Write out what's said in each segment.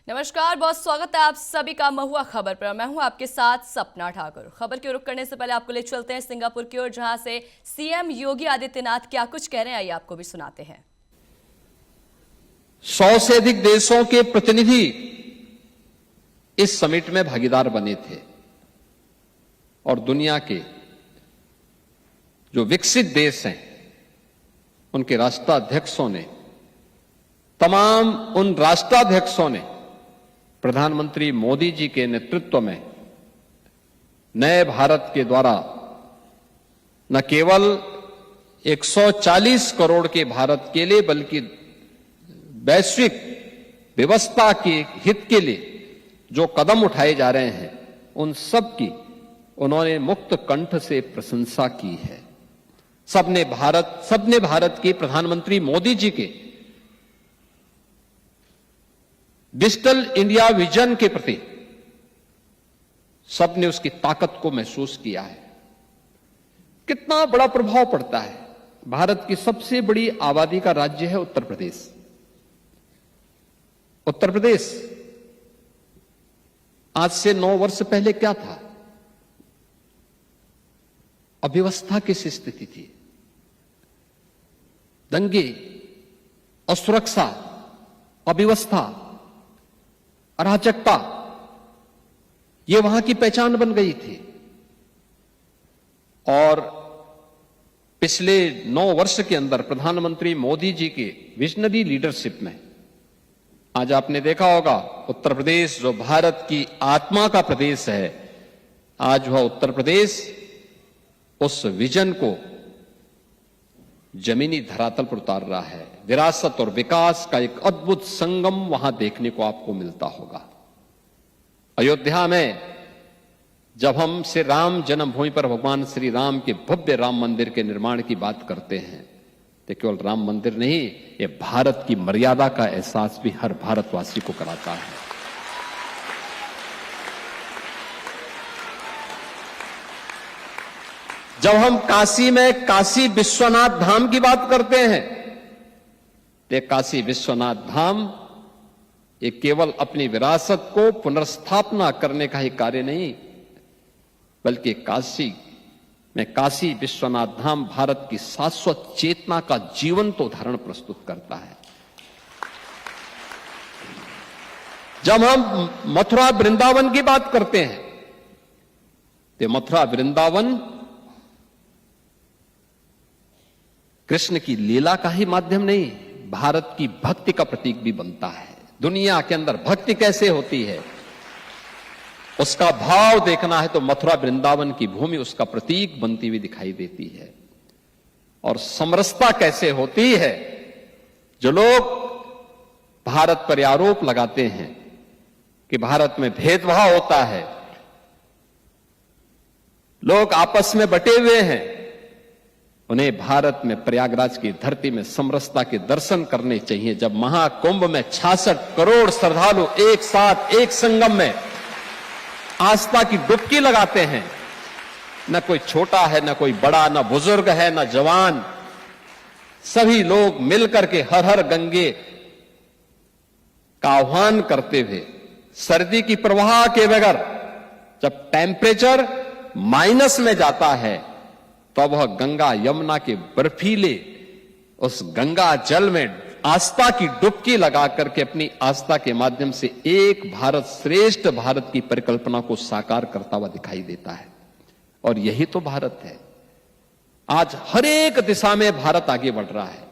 नमस्कार, बहुत स्वागत है आप सभी का महुआ खबर पर। मैं हूं आपके साथ सपना ठाकुर। खबर की रुख करने से पहले आपको ले चलते हैं सिंगापुर की ओर, जहां से सीएम योगी आदित्यनाथ क्या कुछ कह रहे हैं, आइए आपको भी सुनाते हैं। 100 से अधिक देशों के प्रतिनिधि इस समिट में भागीदार बने थे और दुनिया के जो विकसित देश हैं उनके राष्ट्राध्यक्षों ने, तमाम उन राष्ट्राध्यक्षों ने प्रधानमंत्री मोदी जी के नेतृत्व में नए भारत के द्वारा न केवल 140 करोड़ के भारत के लिए बल्कि वैश्विक व्यवस्था के हित के लिए जो कदम उठाए जा रहे हैं उन सब की उन्होंने मुक्त कंठ से प्रशंसा की है। सबने भारत के प्रधानमंत्री मोदी जी के डिजिटल इंडिया विजन के प्रति सबने उसकी ताकत को महसूस किया है। कितना बड़ा प्रभाव पड़ता है। भारत की सबसे बड़ी आबादी का राज्य है उत्तर प्रदेश। उत्तर प्रदेश आज से 9 वर्ष पहले क्या था? अव्यवस्था की स्थिति थी। दंगे, असुरक्षा, अव्यवस्था, अराजकता, ये वहां की पहचान बन गई थी। और पिछले 9 वर्ष के अंदर प्रधानमंत्री मोदी जी के विजनरी लीडरशिप में आज आपने देखा होगा उत्तर प्रदेश जो भारत की आत्मा का प्रदेश है, आज वह उत्तर प्रदेश उस विजन को जमीनी धरातल पर उतार रहा है। विरासत और विकास का एक अद्भुत संगम वहां देखने को आपको मिलता होगा। अयोध्या में जब हम श्री राम जन्मभूमि पर भगवान श्री राम के भव्य राम मंदिर के निर्माण की बात करते हैं तो केवल राम मंदिर नहीं, ये भारत की मर्यादा का एहसास भी हर भारतवासी को कराता है। जब हम काशी में काशी विश्वनाथ धाम की बात करते हैं तो काशी विश्वनाथ धाम ये केवल अपनी विरासत को पुनर्स्थापना करने का ही कार्य नहीं, बल्कि काशी में काशी विश्वनाथ धाम भारत की शाश्वत चेतना का जीवंत उदाहरण प्रस्तुत करता है। जब हम मथुरा वृंदावन की बात करते हैं तो मथुरा वृंदावन कृष्ण की लीला का ही माध्यम नहीं, भारत की भक्ति का प्रतीक भी बनता है। दुनिया के अंदर भक्ति कैसे होती है उसका भाव देखना है तो मथुरा वृंदावन की भूमि उसका प्रतीक बनती हुई दिखाई देती है। और समरसता कैसे होती है, जो लोग भारत पर आरोप लगाते हैं कि भारत में भेदभाव होता है, लोग आपस में बटे हुए हैं, उन्हें भारत में प्रयागराज की धरती में समरसता के दर्शन करने चाहिए। जब महाकुंभ में 66 करोड़ श्रद्धालु एक साथ एक संगम में आस्था की डुबकी लगाते हैं, न कोई छोटा है, न कोई बड़ा, न बुजुर्ग है, न जवान, सभी लोग मिलकर के हर हर गंगे का आह्वान करते हुए सर्दी की प्रवाह के बगैर जब टेम्परेचर माइनस में जाता है तो वह गंगा यमुना के बर्फीले उस गंगा जल में आस्था की डुबकी लगा करके अपनी आस्था के माध्यम से एक भारत श्रेष्ठ भारत की परिकल्पना को साकार करता हुआ दिखाई देता है। और यही तो भारत है। आज हर एक दिशा में भारत आगे बढ़ रहा है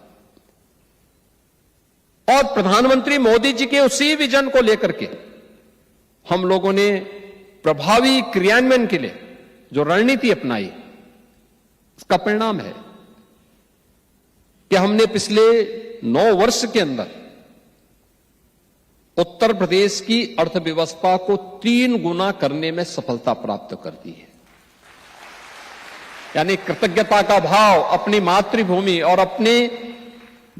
और प्रधानमंत्री मोदी जी के उसी विजन को लेकर के हम लोगों ने प्रभावी क्रियान्वयन के लिए जो रणनीति अपनाई, इसका परिणाम है कि हमने पिछले 9 वर्ष के अंदर उत्तर प्रदेश की अर्थव्यवस्था को 3 गुना करने में सफलता प्राप्त कर दी है। यानी कृतज्ञता का भाव अपनी मातृभूमि और अपनी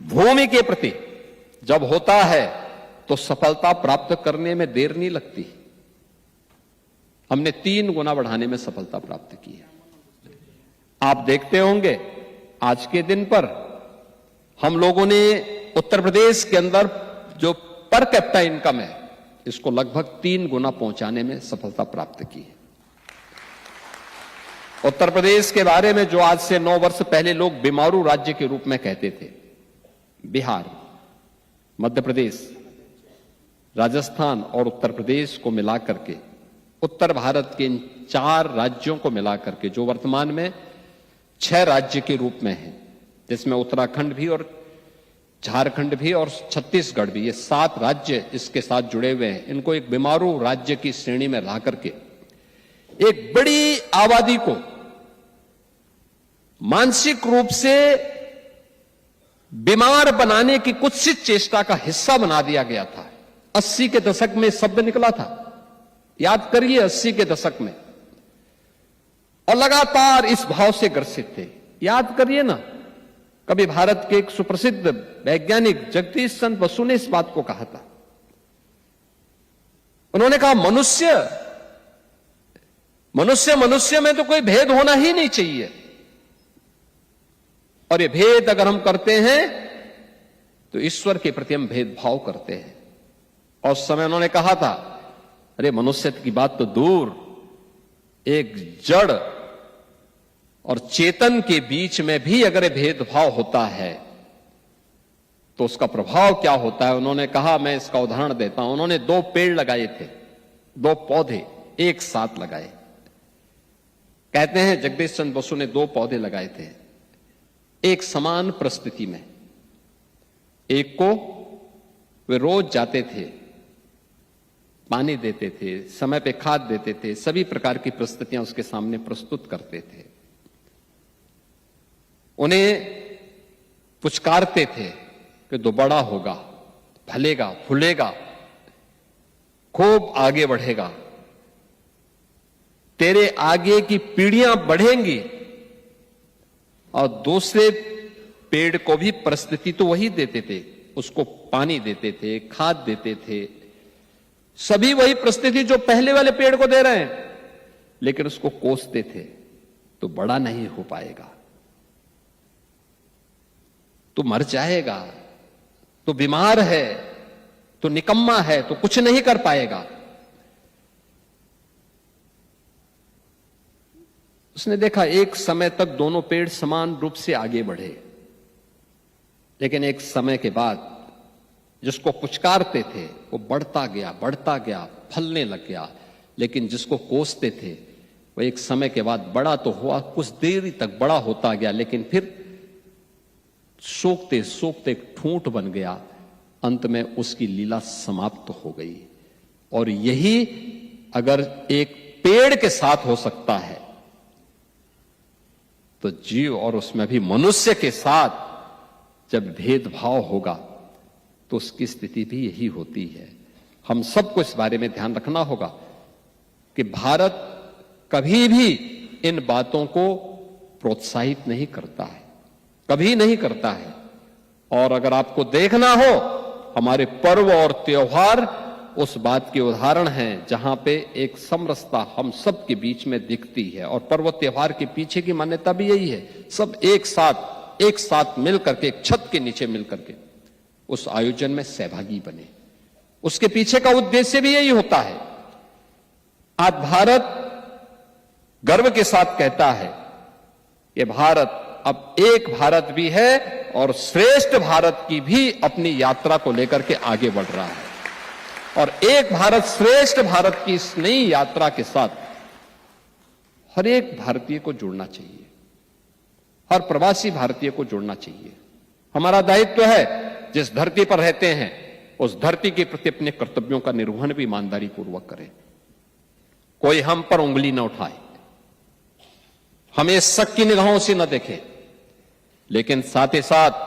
भूमि के प्रति जब होता है तो सफलता प्राप्त करने में देर नहीं लगती। हमने 3 गुना बढ़ाने में सफलता प्राप्त की है। आप देखते होंगे आज के दिन पर हम लोगों ने उत्तर प्रदेश के अंदर जो पर कैपिटा इनकम है इसको लगभग 3 गुना पहुंचाने में सफलता प्राप्त की है। उत्तर प्रदेश के बारे में जो आज से 9 वर्ष पहले लोग बीमारू राज्य के रूप में कहते थे, बिहार, मध्य प्रदेश, राजस्थान और उत्तर प्रदेश को मिलाकर के, उत्तर भारत के इन 4 राज्यों को मिलाकर के, जो वर्तमान में 6 राज्य के रूप में हैं, जिसमें उत्तराखंड भी और झारखंड भी और छत्तीसगढ़ भी, ये 7 राज्य इसके साथ जुड़े हुए हैं। इनको एक बीमारू राज्य की श्रेणी में ला करके एक बड़ी आबादी को मानसिक रूप से बीमार बनाने की कुत्सित चेष्टा का हिस्सा बना दिया गया था। 80 के दशक में शब्द निकला था, याद करिए 80 के दशक में, और लगातार इस भाव से ग्रसित थे। याद करिए ना, कभी भारत के एक सुप्रसिद्ध वैज्ञानिक जगदीश चंद्र बसु ने इस बात को कहा था। उन्होंने कहा मनुष्य में तो कोई भेद होना ही नहीं चाहिए, और ये भेद अगर हम करते हैं तो ईश्वर के प्रति हम भेदभाव करते हैं। और उस समय उन्होंने कहा था, अरे मनुष्य की बात तो दूर, एक जड़ और चेतन के बीच में भी अगर ये भेदभाव होता है तो उसका प्रभाव क्या होता है। उन्होंने कहा, मैं इसका उदाहरण देता हूं। उन्होंने 2 पेड़ लगाए थे, 2 पौधे एक साथ लगाए। कहते हैं जगदीश चंद्र बसु ने 2 पौधे लगाए थे एक समान परिस्थिति में। एक को वे रोज जाते थे, पानी देते थे, समय पे खाद देते थे, सभी प्रकार की परिस्थितियां उसके सामने प्रस्तुत करते थे, उन्हें पुचकारते थे कि तो बड़ा होगा, फलेगा, फूलेगा, खूब आगे बढ़ेगा, तेरे आगे की पीढ़ियां बढ़ेंगी। और दूसरे पेड़ को भी परिस्थिति तो वही देते थे, उसको पानी देते थे, खाद देते थे, सभी वही परिस्थिति जो पहले वाले पेड़ को दे रहे हैं, लेकिन उसको कोसते थे तो बड़ा नहीं हो पाएगा, तो मर जाएगा, तो बीमार है, तो निकम्मा है, तो कुछ नहीं कर पाएगा। उसने देखा एक समय तक दोनों पेड़ समान रूप से आगे बढ़े, लेकिन एक समय के बाद जिसको पुचकारते थे वो बढ़ता गया, फलने लग गया, लेकिन जिसको कोसते थे वो एक समय के बाद बड़ा तो हुआ, कुछ देर तक बड़ा होता गया, लेकिन फिर सोखते सोखते एक ठूंठ बन गया, अंत में उसकी लीला समाप्त हो गई। और यही अगर एक पेड़ के साथ हो सकता है तो जीव और उसमें भी मनुष्य के साथ जब भेदभाव होगा तो उसकी स्थिति भी यही होती है। हम सबको इस बारे में ध्यान रखना होगा कि भारत कभी भी इन बातों को प्रोत्साहित नहीं करता है, कभी नहीं करता है। और अगर आपको देखना हो, हमारे पर्व और त्योहार उस बात के उदाहरण हैं जहां पे एक समरसता हम सब के बीच में दिखती है। और पर्व त्योहार के पीछे की मान्यता भी यही है, सब एक साथ मिल करके, एक छत के नीचे मिल करके उस आयोजन में सहभागी बने। उसके पीछे का उद्देश्य भी यही होता है। आज भारत गर्व के साथ कहता है कि भारत अब एक भारत भी है और श्रेष्ठ भारत की भी अपनी यात्रा को लेकर के आगे बढ़ रहा है। और एक भारत श्रेष्ठ भारत की इस नई यात्रा के साथ हर एक भारतीय को जुड़ना चाहिए, हर प्रवासी भारतीय को जुड़ना चाहिए। हमारा दायित्व है, जिस धरती पर रहते हैं उस धरती के प्रति अपने कर्तव्यों का निर्वहन भी ईमानदारी पूर्वक करें। कोई हम पर उंगली न उठाए, हमें शक की निगाहों से न देखे, लेकिन साथ ही साथ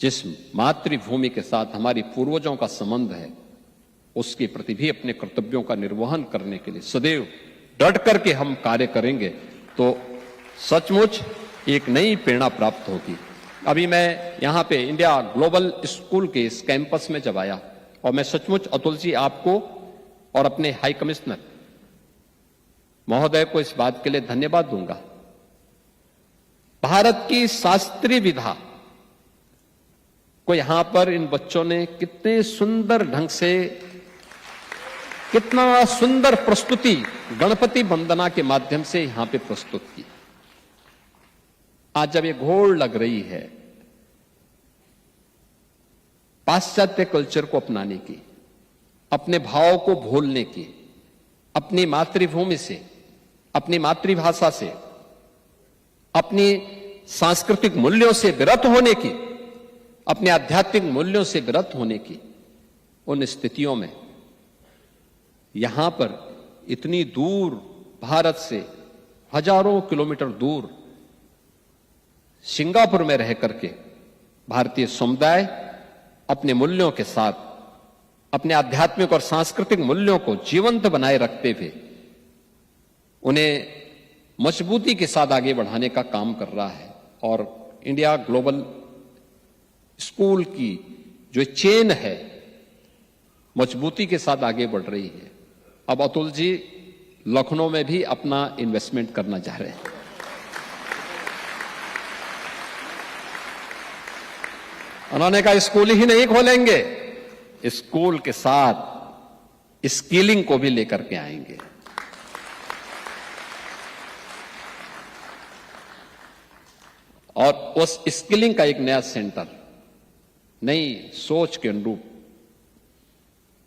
जिस मातृभूमि के साथ हमारी पूर्वजों का संबंध है उसके प्रति भी अपने कर्तव्यों का निर्वहन करने के लिए सदैव डट करके हम कार्य करेंगे तो सचमुच एक नई प्रेरणा प्राप्त होगी। अभी मैं यहां पे इंडिया ग्लोबल स्कूल के इस कैंपस में जब आया, और मैं सचमुच अतुल जी आपको और अपने हाई कमिश्नर महोदय को इस बात के लिए धन्यवाद दूंगा। भारत की शास्त्रीय विधा को यहां पर इन बच्चों ने कितने सुंदर ढंग से कितना सुंदर प्रस्तुति गणपति वंदना के माध्यम से यहां पे प्रस्तुत की। आज जब ये घोड़ लग रही है पाश्चात्य कल्चर को अपनाने की, अपने भाव को भूलने की, अपनी मातृभूमि से, अपनी मातृभाषा से, अपनी सांस्कृतिक मूल्यों से विरत होने की, अपने आध्यात्मिक मूल्यों से विरत होने की, उन स्थितियों में यहां पर इतनी दूर भारत से हजारों किलोमीटर दूर सिंगापुर में रह करके भारतीय समुदाय अपने मूल्यों के साथ अपने आध्यात्मिक और सांस्कृतिक मूल्यों को जीवंत बनाए रखते हुए उन्हें मजबूती के साथ आगे बढ़ाने का काम कर रहा है। और इंडिया ग्लोबल स्कूल की जो चेन है मजबूती के साथ आगे बढ़ रही है। अब अतुल जी लखनऊ में भी अपना इन्वेस्टमेंट करना चाह रहे हैं। उन्होंने कहा स्कूल ही नहीं खोलेंगे, स्कूल के साथ स्किलिंग को भी लेकर के आएंगे। और उस स्किलिंग का एक नया सेंटर, नई सोच के अनुरूप।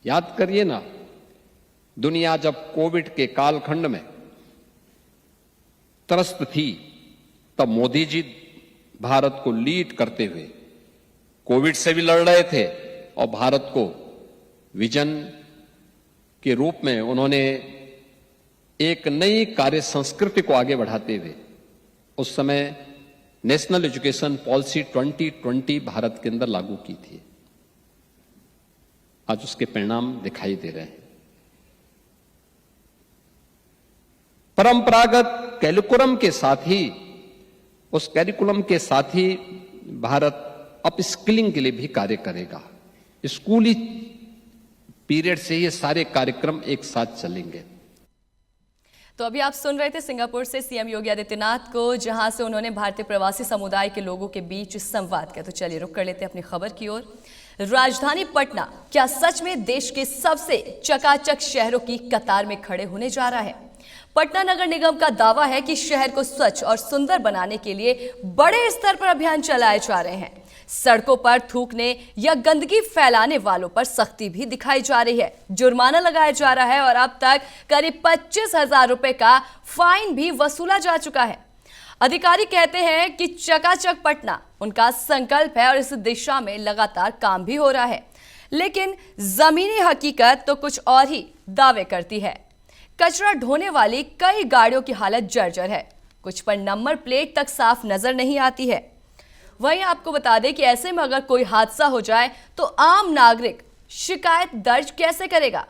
याद करिए ना, दुनिया जब कोविड के कालखंड में त्रस्त थी तब मोदी जी भारत को लीड करते हुए कोविड से भी लड़ रहे थे और भारत को विजन के रूप में उन्होंने एक नई कार्य संस्कृति को आगे बढ़ाते हुए उस समय नेशनल एजुकेशन पॉलिसी 2020 भारत के अंदर लागू की थी। आज उसके परिणाम दिखाई दे रहे हैं। परंपरागत कैरिकुलम के साथ ही, उस कैरिकुलम के साथ ही भारत अपस्किलिंग के लिए भी कार्य करेगा। स्कूली पीरियड से ये सारे कार्यक्रम एक साथ चलेंगे। तो अभी आप सुन रहे थे सिंगापुर से सीएम योगी आदित्यनाथ को, जहां से उन्होंने भारतीय प्रवासी समुदाय के लोगों के बीच संवाद किया। तो चलिए रुक कर लेते हैं अपनी खबर की ओर। राजधानी पटना क्या सच में देश के सबसे चकाचक शहरों की कतार में खड़े होने जा रहा है? पटना नगर निगम का दावा है कि शहर को स्वच्छ और सुंदर बनाने के लिए बड़े स्तर पर अभियान चलाए जा रहे हैं। सड़कों पर थूकने या गंदगी फैलाने वालों पर सख्ती भी दिखाई जा रही है, जुर्माना लगाया जा रहा है और अब तक करीब 25,000 रुपए का फाइन भी वसूला जा चुका है। अधिकारी कहते हैं कि चकाचक पटना उनका संकल्प है और इस दिशा में लगातार काम भी हो रहा है, लेकिन जमीनी हकीकत तो कुछ और ही दावे करती है। कचरा ढोने वाली कई गाड़ियों की हालत जर्जर है, कुछ पर नंबर प्लेट तक साफ नजर नहीं आती है। वहीं आपको बता दें कि ऐसे में अगर कोई हादसा हो जाए तो आम नागरिक शिकायत दर्ज कैसे करेगा?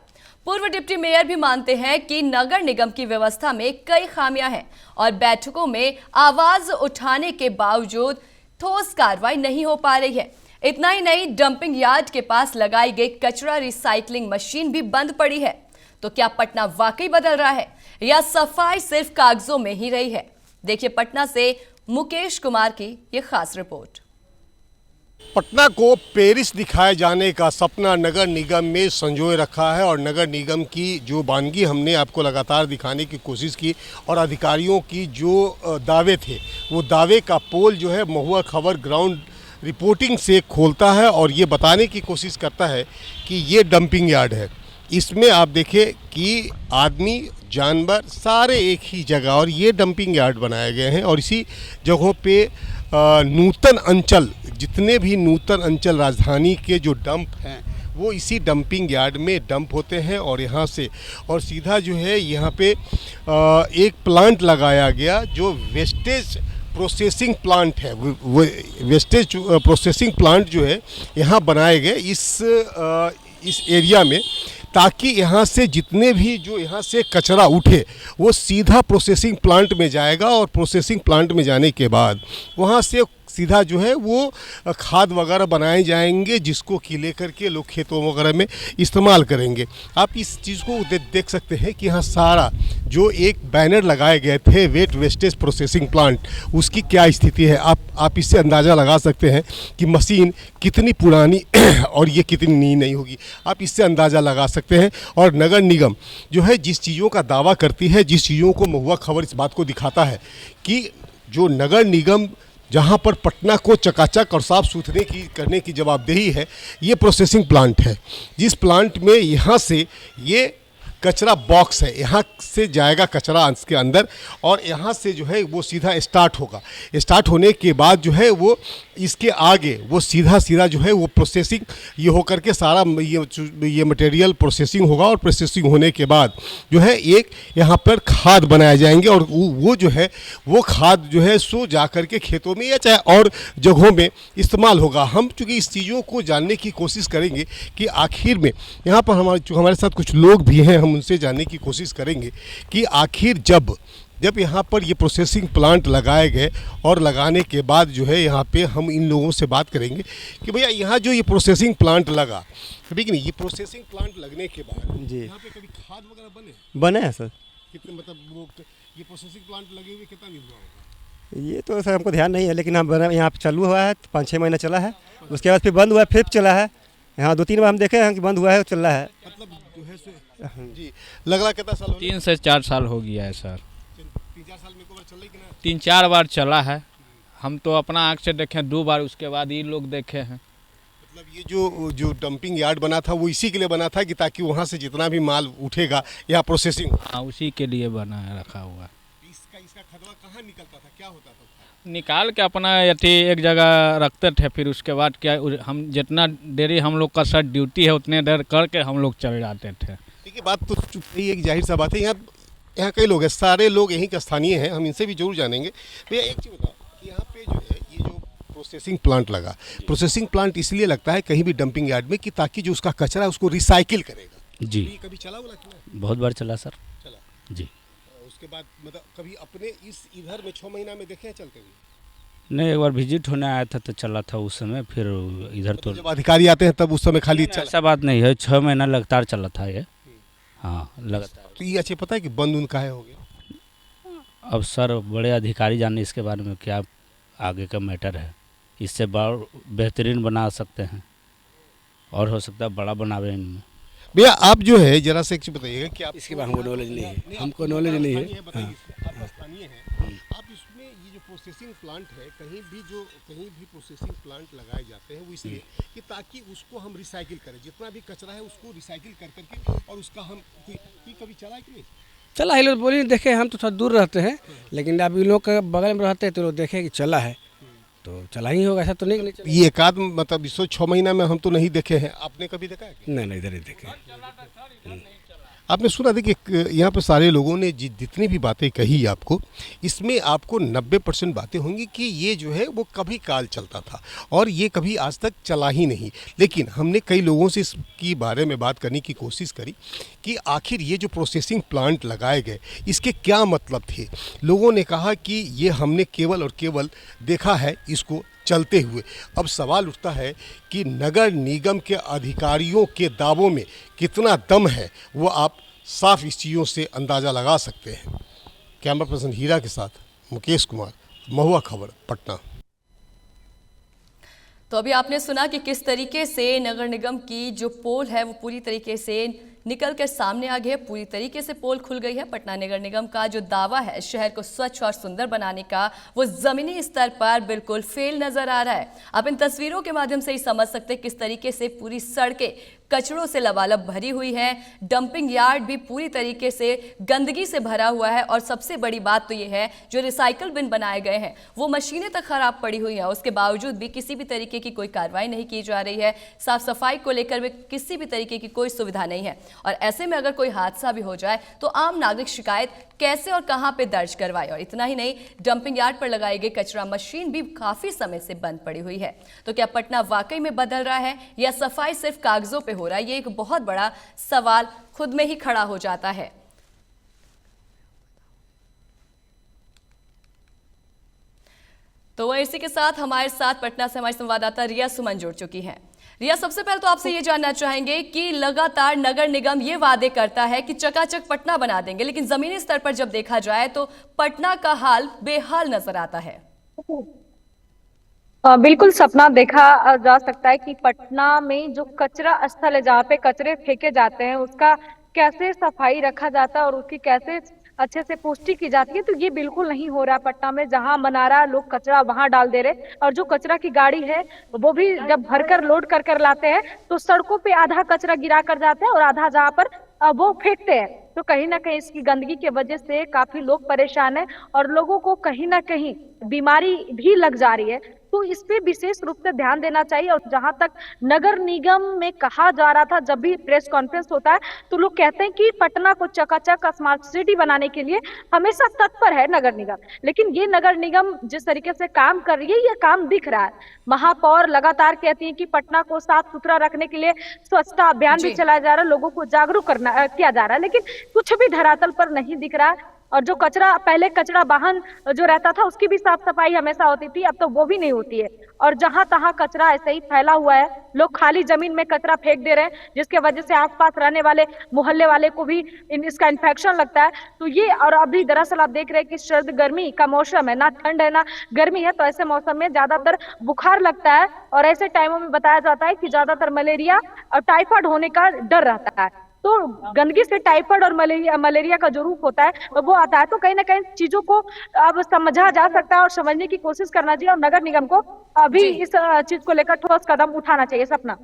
पूर्व डिप्टी मेयर भी मानते हैं कि नगर निगम की व्यवस्था में कई खामियां हैं और बैठकों में आवाज उठाने के बावजूद ठोस कार्रवाई नहीं हो पा रही है। इतना ही नहीं, डंपिंग यार्ड के पास लगाई गई कचरा रिसाइकलिंग मशीन भी बंद पड़ी है। तो क्या पटना वाकई बदल रहा है या सफाई सिर्फ कागजों में ही रही है? देखिए पटना से मुकेश कुमार की ये खास रिपोर्ट। पटना को पेरिस दिखाए जाने का सपना नगर निगम में संजोए रखा है और नगर निगम की जो वानगी हमने आपको लगातार दिखाने की कोशिश की और अधिकारियों की जो दावे थे वो दावे का पोल जो है महुआ खबर ग्राउंड रिपोर्टिंग से खोलता है और ये बताने की कोशिश करता है कि ये डंपिंग यार्ड है। इसमें आप देखें कि आदमी जानवर सारे एक ही जगह और ये डंपिंग यार्ड बनाए गए हैं और इसी जगहों पे नूतन अंचल, जितने भी नूतन अंचल राजधानी के जो डंप हैं वो इसी डंपिंग यार्ड में डंप होते हैं और यहाँ से और सीधा जो है यहाँ पे एक प्लांट लगाया गया जो वेस्टेज प्रोसेसिंग प्लांट है। वो वेस्टेज प्रोसेसिंग प्लांट जो है यहाँ बनाए गए इस एरिया में, ताकि यहाँ से जितने भी जो यहाँ से कचरा उठे वो सीधा प्रोसेसिंग प्लांट में जाएगा और प्रोसेसिंग प्लांट में जाने के बाद वहाँ से सीधा जो है वो खाद वगैरह बनाए जाएंगे, जिसको कि लेकर के लोग खेतों वगैरह में इस्तेमाल करेंगे। आप इस चीज़ को देख सकते हैं कि यहाँ सारा जो एक बैनर लगाए गए थे वेट वेस्टेज प्रोसेसिंग प्लांट, उसकी क्या स्थिति है आप इससे अंदाज़ा लगा सकते हैं कि मशीन कितनी पुरानी और ये कितनी नई नहीं होगी। आप इससे अंदाज़ा लगा सकते हैं। और नगर निगम जो है जिस चीज़ों का दावा करती है, जिस चीज़ों को महुआ खबर इस बात को दिखाता है कि जो नगर निगम जहां पर पटना को चकाचक और साफ सुथरे करने की जवाबदेही है, ये प्रोसेसिंग प्लांट है। जिस प्लांट में यहाँ से ये कचरा बॉक्स है, यहाँ से जाएगा कचरा अंश के अंदर और यहाँ से जो है वो सीधा स्टार्ट होगा। स्टार्ट होने के बाद जो है वो इसके आगे वो सीधा जो है वो प्रोसेसिंग ये होकर के सारा ये मटेरियल प्रोसेसिंग होगा और प्रोसेसिंग होने के बाद जो है एक यहाँ पर खाद बनाए जाएंगे और वो जो है वो खाद जो है सो जा कर के खेतों में या चाहे और जगहों में इस्तेमाल होगा। हम चूँकि इस चीज़ों को जानने की कोशिश करेंगे कि आखिर में यहाँ पर हमारे साथ कुछ लोग भी हैं, हम उनसे जानने की कोशिश करेंगे कि आखिर जब यहाँ पर ये प्रोसेसिंग प्लांट लगाए गए और लगाने के बाद जो है यहाँ पे हम इन लोगों से बात करेंगे कि भैया यहाँ जो ये प्रोसेसिंग प्लांट लगा, ठीक है, ये प्रोसेसिंग प्लांट लगने के बाद जी यहाँ पे कभी खाद वगैरह बने हैं सर। कितने मतलब वो ये प्रोसेसिंग प्लांट लगे हुए कितना दिन हुआ होगा? ये तो सर हमको ध्यान नहीं है, लेकिन हम बना यहाँ पे चालू हुआ है 5-6 महीना चला है, उसके बाद फिर बंद हुआ है, फिर चला है। यहाँ 2-3 बार हम देखे हैं कि बंद हुआ है, चल रहा है। मतलब जो है जी लग रहा कितना साल हो गया? 3 से 4 साल हो गया है सर। 3-4 साल में एक बार चल रही कि ना? 3-4 बार चला है। हम तो अपना आँख से देखे 2 बार, उसके बाद ये लोग देखे हैं। मतलब ये जो डंपिंग यार्ड बना था वो इसी के लिए बना था कि ताकि वहाँ से जितना भी माल उठेगा यहाँ प्रोसेसिंग हो। हाँ, उसी के लिए बना है, रखा हुआ है। इसका खदवा कहाँ निकलता था, क्या होता था? निकाल के अपना यथी एक जगह रखते थे, फिर उसके बाद क्या हम जितना देरी हम लोग का सर ड्यूटी है उतने देर करके हम लोग चले जाते थे। देखिए बात तो एक जाहिर सा बात है, यहाँ कई लोग हैं, सारे लोग यहीं के स्थानीय हैं, हम इनसे भी जरूर जानेंगे। भैया एक चीज़ बताओ कि यहाँ पे जो है ये जो प्रोसेसिंग प्लांट लगा, प्रोसेसिंग प्लांट इसलिए लगता है कहीं भी डंपिंग यार्ड में कि ताकि जो उसका कचरा है उसको रिसाइकिल करेगा। जी, ये कभी चला हुआ कि नहीं? बहुत बार चला सर। चला जी उसके बाद मतलब कभी अपने इधर में 6 महीना में देखे हैं चलते हुए? नहीं, एक बार विजिट होने आया था तो चला था उस समय, फिर इधर तो जब अधिकारी आते हैं तब उस समय खाली चला। ऐसा बात नहीं है, 6 महीना लगातार चला था ये। हाँ लगातार। तो ये अच्छे पता है कि बंद उन काहे हो गया? अब सर बड़े अधिकारी जाने इसके बारे में, क्या आगे का मैटर है। इससे बेहतरीन बना सकते हैं और हो सकता है बड़ा बनावे इनमें। भैया आप जो है जरा से एक चीज बताइएगा कि आप इसके बारे में हमको नॉलेज नहीं है, हमको नॉलेज नहीं है। आप स्थानीय हैं, आप इसमें ये जो प्रोसेसिंग प्लांट है कहीं भी प्रोसेसिंग प्लांट लगाए जाते हैं वो इसलिए कि ताकि उसको हम रिसाइकिल करें, जितना भी कचरा है उसको रिसाइकिल कर करके और उसका हम कभी चला है कि नहीं? चला है, लोग बोली देखे, हम तो थोड़ा दूर रहते हैं, लेकिन अब इन लोग के बगल में रहते हैं तो लोग देखे कि चला है, तो चला ही होगा, ऐसा तो नहीं चला। ये एकाध मतलब 6 महीना में हम तो नहीं देखे हैं, आपने कभी देखा है? नहीं इधर ही देखे। आपने सुना देखिए यहाँ पर सारे लोगों ने जितनी भी बातें कही आपको, इसमें आपको 90% बातें होंगी कि ये जो है वो कभी काल चलता था और ये कभी आज तक चला ही नहीं। लेकिन हमने कई लोगों से इसकी बारे में बात करने की कोशिश करी कि आखिर ये जो प्रोसेसिंग प्लांट लगाए गए इसके क्या मतलब थे। लोगों ने कहा कि ये हमने केवल और केवल देखा है इसको चलते हुए। अब सवाल उठता है कि नगर निगम के अधिकारियों के दावों में कितना दम है, वो आप साफ इस चीज़ों से अंदाज़ा लगा सकते हैं। कैमरा पर्सन हीरा के साथ मुकेश कुमार, महुआ खबर, पटना। तो अभी आपने सुना कि किस तरीके से नगर निगम की जो पोल है वो पूरी तरीके से निकल कर सामने आ गई है, पूरी तरीके से पोल खुल गई है। पटना नगर निगम का जो दावा है शहर को स्वच्छ और सुंदर बनाने का, वो जमीनी स्तर पर बिल्कुल फेल नजर आ रहा है। आप इन तस्वीरों के माध्यम से ही समझ सकते हैं किस तरीके से पूरी सड़कें कचरों से लबालब भरी हुई है। डंपिंग यार्ड भी पूरी तरीके से गंदगी से भरा हुआ है और सबसे बड़ी बात तो ये है जो रिसाइकल बिन बनाए गए हैं वो मशीनें तक खराब पड़ी हुई हैं, उसके बावजूद भी किसी भी तरीके की कोई कार्रवाई नहीं की जा रही है। साफ सफाई को लेकर भी किसी भी तरीके की कोई सुविधा नहीं है और ऐसे में अगर कोई हादसा भी हो जाए तो आम नागरिक शिकायत कैसे और कहां पे दर्ज करवाए। और इतना ही नहीं, डंपिंग यार्ड पर लगाई गई कचरा मशीन भी काफी समय से बंद पड़ी हुई है। तो क्या पटना वाकई में बदल रहा है या सफाई सिर्फ कागजों पे हो रहा है, ये एक बहुत बड़ा सवाल खुद में ही खड़ा हो जाता है। तो इसी के साथ हमारे साथ पटना से हमारी संवाददाता रिया सुमन जुड़ चुकी हैं। रिया, सबसे पहले तो आपसे ये जानना चाहेंगे कि लगातार नगर निगम ये वादे करता है कि चकाचक पटना बना देंगे, लेकिन जमीनी स्तर पर जब देखा जाए तो पटना का हाल बेहाल नजर आता है। बिल्कुल सपना देखा जा सकता है कि पटना में जो कचरा स्थल है जहाँ पे कचरे फेंके जाते हैं उसका कैसे सफाई रखा जाता है और उसकी कैसे अच्छे से पुष्टि की जाती है, तो ये बिल्कुल नहीं हो रहा पटना में। जहां बना रहा लोग कचरा वहां डाल दे रहे, और जो कचरा की गाड़ी है वो भी जब भरकर लोड कर लाते हैं तो सड़कों पे आधा कचरा गिरा कर जाते हैं और आधा जहां पर वो फेंकते हैं। तो कहीं ना कहीं इसकी गंदगी के वजह से काफी लोग परेशान हैं और लोगों को कहीं ना कहीं बीमारी भी लग जा रही है। तो इस पे विशेष रूप से ध्यान देना चाहिए। और जहां तक नगर निगम में कहा जा रहा था, जब भी प्रेस कॉन्फ्रेंस होता है तो लोग कहते हैं कि पटना को चकाचक स्मार्ट सिटी बनाने के लिए हमेशा तत्पर है नगर निगम, लेकिन ये नगर निगम जिस तरीके से काम कर रही है ये काम दिख रहा है। महापौर लगातार कहती है कि पटना को साफ सुथरा रखने के लिए स्वच्छता अभियान भी चलाया जा रहा है, लोगों को जागरूक किया जा रहा है, लेकिन कुछ भी धरातल पर नहीं दिख रहा है। और जो कचरा पहले कचरा वाहन जो रहता था उसकी भी साफ सफाई हमेशा होती थी, अब तो वो भी नहीं होती है। और जहां तहां कचरा ऐसे ही फैला हुआ है, लोग खाली जमीन में कचरा फेंक दे रहे हैं, जिसके वजह से आसपास रहने वाले मोहल्ले वाले को भी इसका इन्फेक्शन लगता है। तो ये, और अभी दरअसल आप देख रहे हैं कि सर्द गर्मी का मौसम है, ना ठंड है ना गर्मी है, तो ऐसे मौसम में ज्यादातर बुखार लगता है और ऐसे टाइमों में बताया जाता है कि ज्यादातर मलेरिया और टाइफाइड होने का डर रहता है। तो गंदगी से टाइफाइड और मलेरिया का जो रूप होता है वो आता है। तो कहीं ना कहीं चीजों को अब समझा जा सकता है और समझने की कोशिश करना चाहिए, और नगर निगम को अभी इस चीज को लेकर ठोस कदम उठाना चाहिए। सपना,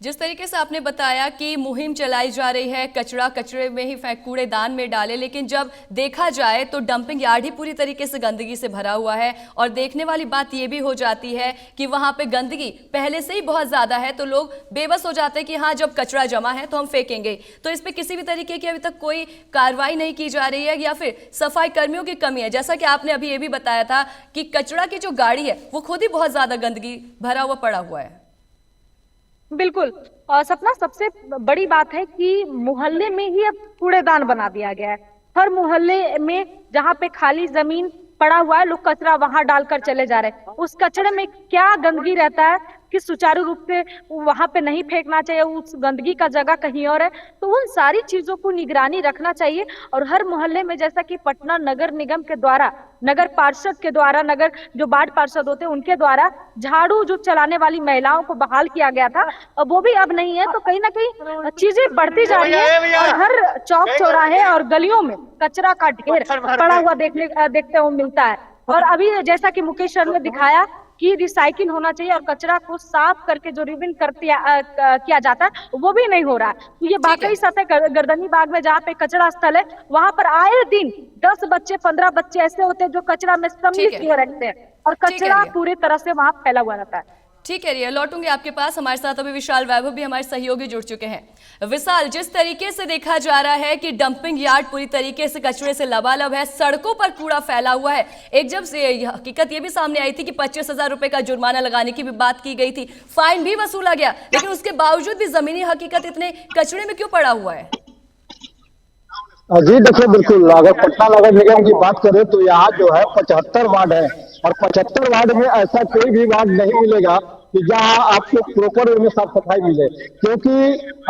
जिस तरीके से आपने बताया कि मुहिम चलाई जा रही है, कचरा कचरे में ही फेंक, कूड़ेदान में डाले, लेकिन जब देखा जाए तो डंपिंग यार्ड ही पूरी तरीके से गंदगी से भरा हुआ है। और देखने वाली बात यह भी हो जाती है कि वहां पे गंदगी पहले से ही बहुत ज्यादा है, तो लोग बेबस हो जाते हैं कि हाँ जब कचरा जमा है तो हम फेंकेंगे। तो इस पर किसी भी तरीके की अभी तक कोई कार्रवाई नहीं की जा रही है, या फिर सफाई कर्मियों की कमी है। जैसा कि आपने अभी ये भी बताया था कि कचरा की जो गाड़ी है वो खुद ही बहुत ज्यादा गंदगी भरा हुआ पड़ा हुआ है। बिल्कुल। और सपना, सबसे बड़ी बात है कि मोहल्ले में ही अब कूड़ेदान बना दिया गया है। हर मोहल्ले में जहाँ पे खाली जमीन पड़ा हुआ है लोग कचरा वहां डालकर चले जा रहे हैं। उस कचरे में क्या गंदगी रहता है कि सुचारू रूप से वहां पे नहीं फेंकना चाहिए, उस गंदगी का जगह कहीं और है। तो उन सारी चीजों को निगरानी रखना चाहिए। और हर मोहल्ले में, जैसा कि पटना नगर निगम के द्वारा, नगर पार्षद के द्वारा, नगर जो वार्ड पार्षद होते हैं उनके द्वारा झाड़ू जो चलाने वाली महिलाओं को बहाल किया गया था, वो भी अब नहीं है। तो कहीं ना कहीं चीजें बढ़ती जा रही है और हर चौक चौराहे और गलियों में कचरा का ढेर पड़ा हुआ देखते हुए मिलता है। और अभी जैसा कि मुकेश सर ने दिखाया कि रिसाइकिल होना चाहिए और कचरा को साफ करके जो रिविन किया जाता है वो भी नहीं हो रहा है। तो ये वाकई सच है। गर्दनी बाग में जहाँ पे कचरा स्थल है वहां पर आए दिन 10 बच्चे 15 बच्चे ऐसे होते हैं जो कचरा में सम्मिलित किए रहते हैं और कचरा पूरी तरह से वहां फैला हुआ रहता है। ठीक है रिया, लौटूंगे आपके पास। हमारे साथ अभी विशाल वैभव भी हमारे सहयोगी जुड़ चुके हैं। विशाल, जिस तरीके से देखा जा रहा है कि डंपिंग यार्ड पूरी तरीके से कचरे से लबालब है, सड़कों पर कूड़ा फैला हुआ है, एक जब से हकीकत ये भी सामने आई थी कि 25,000 रुपए का जुर्माना लगाने की भी बात की गई थी, फाइन भी वसूला गया, लेकिन उसके बावजूद भी जमीनी हकीकत इतने कचरे में क्यों पड़ा हुआ है? जी देखिए, बिल्कुल अगर पटना नगर निगम की बात करें तो यहाँ जो है 75 वार्ड है और 75 वार्ड में ऐसा कोई भी वार्ड नहीं मिलेगा कि जहाँ आपको प्रॉपर वे में साफ सफाई मिले, क्योंकि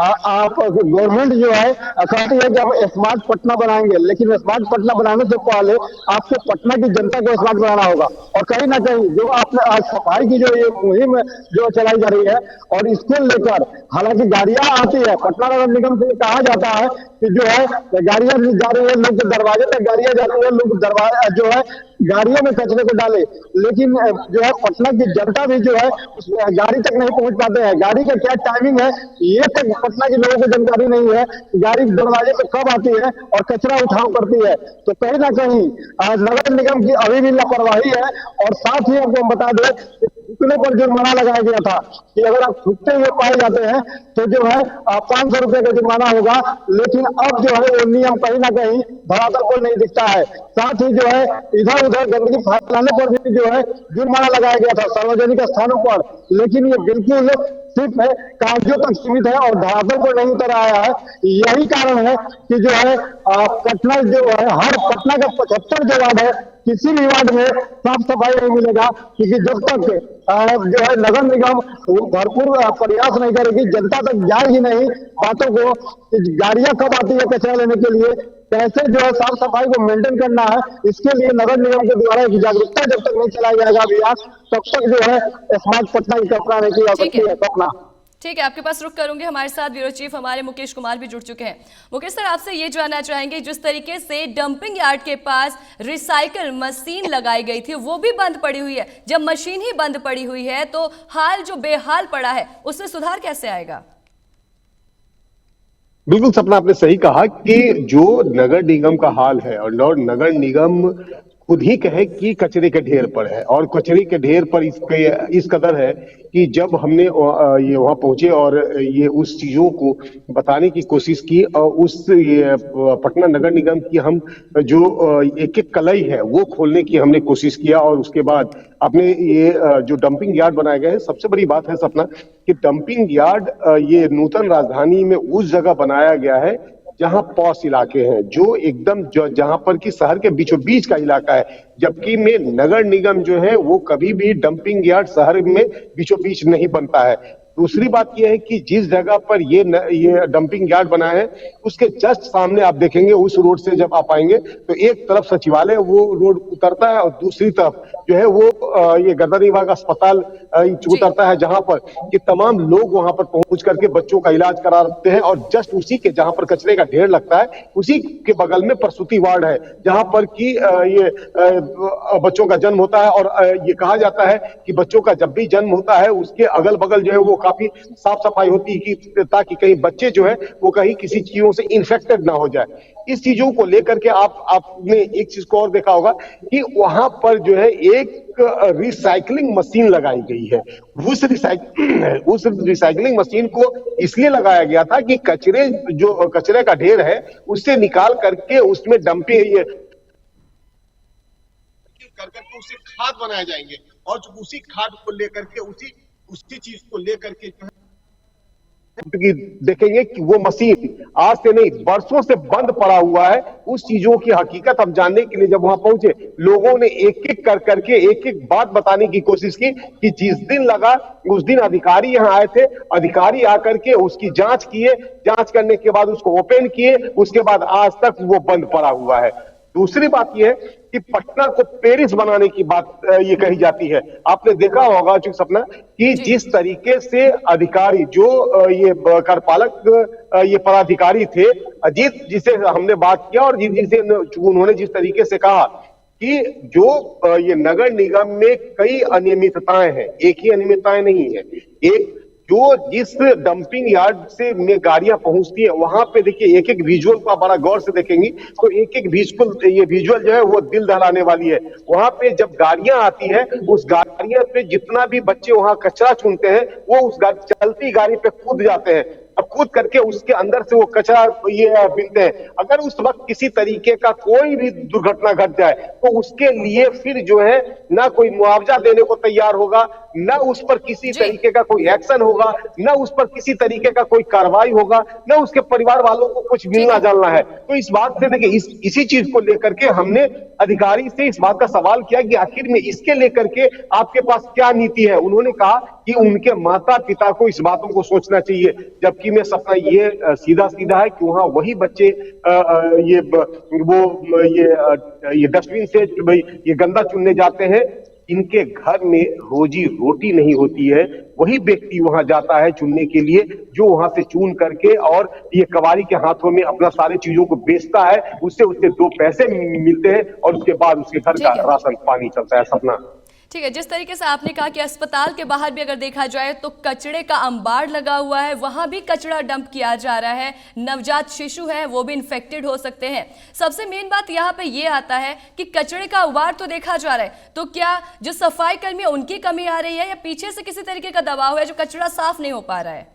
आप गवर्नमेंट जो है कहती है कि हम स्मार्ट पटना बनाएंगे, लेकिन स्मार्ट पटना बनाने से पहले आपको पटना की जनता को स्मार्ट बनाना होगा। और कहीं ना कहीं जो आपने आज सफाई की जो ये मुहिम जो चलाई जा रही है और इसको लेकर हालांकि गाड़ियां आती है, पटना नगर निगम से कहा जाता है कि जो है गाड़ियां जा रही है, लोग दरवाजे तक गाड़ियां जा रही है, लोग दरवाजा जो है गाड़ियों में कचरे को डाले, लेकिन जो है पटना की जनता भी जो है गाड़ी तक नहीं पहुंच पाते हैं। गाड़ी का क्या टाइमिंग है ये तक पटना के लोगों को जानकारी नहीं है। गाड़ी दरवाजे पे कब आती है और कचरा उठाव करती है। तो कहीं ना कहीं नगर निगम की अभी भी लापरवाही है। और साथ ही आपको हम बता दें थूकने पर जुर्माना लगाया गया था कि अगर आप थूकते हुए पाए जाते हैं तो जो है 500 रुपए का जुर्माना होगा, लेकिन अब जो है वो नियम कहीं ना कहीं धरातल पर नहीं दिखता है। साथ ही जो है इधर उधर गंदगी फैलाने पर भी जो है जुर्माना लगाया गया था सार्वजनिक स्थानों पर, लेकिन ये बिल्कुल सिर्फ कागजों तक सीमित है और धरातल पर नहीं उतर आया है। यही कारण है कि जो है पटना जो है हर पटना का 75 जो वार्ड है किसी भी वार्ड में साफ सफाई नहीं मिलेगा, क्योंकि जब तक जो है नगर निगम भरपूर प्रयास नहीं करेगी, जनता तक जाएगी नहीं बातों को कि गाड़ियां कब आती है कचरा लेने के लिए, कैसे जो है साफ सफाई को मेंटेन करना है, इसके लिए नगर निगम के द्वारा एक जागरूकता जब तक नहीं चलाया जाएगा अभियान, तब तक जो है स्मार्ट पटना की कल्पना नहीं की जा सकती है। सपना ठीक है, आपके पास रुक करूंगे। हमारे साथ ब्यूरो चीफ हमारे मुकेश कुमार भी जुड़ चुके हैं। मुकेश सर, आपसे ये जानना चाहेंगे, जिस तरीके से डंपिंग यार्ड के पास रिसाइकल मशीन लगाई गई थी वो भी बंद पड़ी हुई है, जब मशीन ही बंद पड़ी हुई है तो हाल जो बेहाल पड़ा है उसमें सुधार कैसे आएगा? बिल्कुल सपना, आपने सही कहा कि जो नगर निगम का हाल है और नगर निगम खुद ही कहे कि कचरे के ढेर पर है, और कचरे के ढेर पर इस कदर है कि जब हमने ये वहां पहुंचे और ये उस चीजों को बताने की कोशिश की और ये पटना नगर निगम की हम जो एक एक कलई है वो खोलने की हमने कोशिश किया, और उसके बाद अपने ये जो डंपिंग यार्ड बनाए गए हैं, सबसे बड़ी बात है सपना कि डंपिंग यार्ड ये नूतन राजधानी में उस जगह बनाया गया है जहां पॉश इलाके हैं, जो एकदम जहां पर कि शहर के बीचों बीच का इलाका है, जबकि में नगर निगम जो है वो कभी भी डंपिंग यार्ड शहर में बीचों बीच नहीं बनता है। दूसरी बात यह है कि जिस जगह पर ये डंपिंग यार्ड बना है उसके जस्ट सामने आप देखेंगे, उस रोड से जब आप आएंगे तो एक तरफ सचिवालय वो रोड उतरता है और दूसरी तरफ जो है वो ये गर्दन विभाग अस्पताल उतरता है, जहां पर कि तमाम लोग वहां पर पहुंच करके बच्चों का इलाज कराते हैं, और जस्ट उसी के जहां पर कचरे का ढेर लगता है उसी के बगल में प्रसूति वार्ड है, जहां पर कि ये बच्चों का जन्म होता है, और ये कहा जाता है कि बच्चों का जब भी जन्म होता है उसके अगल बगल जो है वो काफी साफ सफाई होती है कि ताकि कहीं बच्चे जो है वो कहीं किसी चीजों से इन्फेक्टेड ना हो जाए। इस चीजों को लेकर के आपने एक चीज को और देखा होगा कि वहां पर जो है एक रिसाइकलिंग मशीन लगाई गई है। उस रिसाइकलिंग मशीन को इसलिए लगाया गया था कि कचरे का ढेर है उससे निकाल करके उसमें डंपिंग करके उसे खाद बनाए जाएंगे, और जो उसी खाद को लेकर के उसी चीज को लेकर के जो है देखेंगे कि वो मशीन आज से नहीं बरसों से बंद पड़ा हुआ है। उस चीजों की हकीकत हम जानने के लिए जब वहां पहुंचे, लोगों ने एक एक करके एक एक बात बताने की कोशिश की कि जिस दिन लगा उस दिन अधिकारी यहां आए थे, अधिकारी आकर के उसकी जांच किए, जांच करने के बाद उसको ओपन किए, उसके बाद आज तक वो बंद पड़ा हुआ है। दूसरी बात यह है कि पटना को पेरिस बनाने की बात ये कही जाती है। आपने देखा होगा चूंकि सपना कि जिस तरीके से अधिकारी जो ये कार्यपालक ये पदाधिकारी थे, अजीत जिसे हमने बात किया और जिसे उन्होंने जिस तरीके से कहा कि जो ये नगर निगम में कई अनियमितताएं हैं, एक ही अनियमितताएं नहीं है, एक जो जिस डंपिंग यार्ड से में गाड़ियां पहुंचती है वहां पे देखिए एक एक विजुअल को आप बड़ा गौर से देखेंगे तो एक एक विजुअल जो है वो दिल दहलाने वाली है। वहां पे जब गाड़ियां आती है उस गाड़ियां पे जितना भी बच्चे वहां कचरा चुनते हैं वो उस चलती गाड़ी पे कूद जाते हैं, अब कूद करके उसके अंदर से वो कचरा ये बीनते हैं। अगर उस वक्त किसी तरीके का कोई भी दुर्घटना घट जाए तो उसके लिए फिर जो है ना कोई मुआवजा देने को तैयार होगा, ना उस पर किसी तरीके का कोई एक्शन होगा, ना उस पर किसी तरीके का कोई कार्रवाई होगा, ना उसके परिवार वालों को कुछ मिलना जानना है। तो इस बात से देखिए इसी चीज को लेकर के हमने अधिकारी से इस बात का सवाल किया कि आखिर में इसके लेकर के आपके पास क्या नीति है। उन्होंने कहा कि उनके माता पिता को इस बातों को सोचना चाहिए, जबकि मैं सपना ये सीधा है कि वहां वही बच्चे ये डस्टबिन से ये गंदा चुनने जाते हैं, इनके घर में रोजी रोटी नहीं होती है, वही व्यक्ति वहां जाता है चुनने के लिए जो वहां से चुन करके और ये कबाड़ी के हाथों में अपना सारे चीजों को बेचता है, उससे दो पैसे मिलते हैं और उसके बाद उसके घर का राशन पानी चलता है। सपना ठीक है, जिस तरीके से आपने कहा कि अस्पताल के बाहर भी अगर देखा जाए तो कचरे का अंबार लगा हुआ है, वहां भी कचरा डंप किया जा रहा है, नवजात शिशु है वो भी इन्फेक्टेड हो सकते हैं। सबसे मेन बात यहाँ पे ये आता है कि कचरे का अंबार तो देखा जा रहा है, तो क्या जो सफाई कर्मी है उनकी कमी आ रही है या पीछे से किसी तरीके का दबाव है जो कचरा साफ नहीं हो पा रहा है?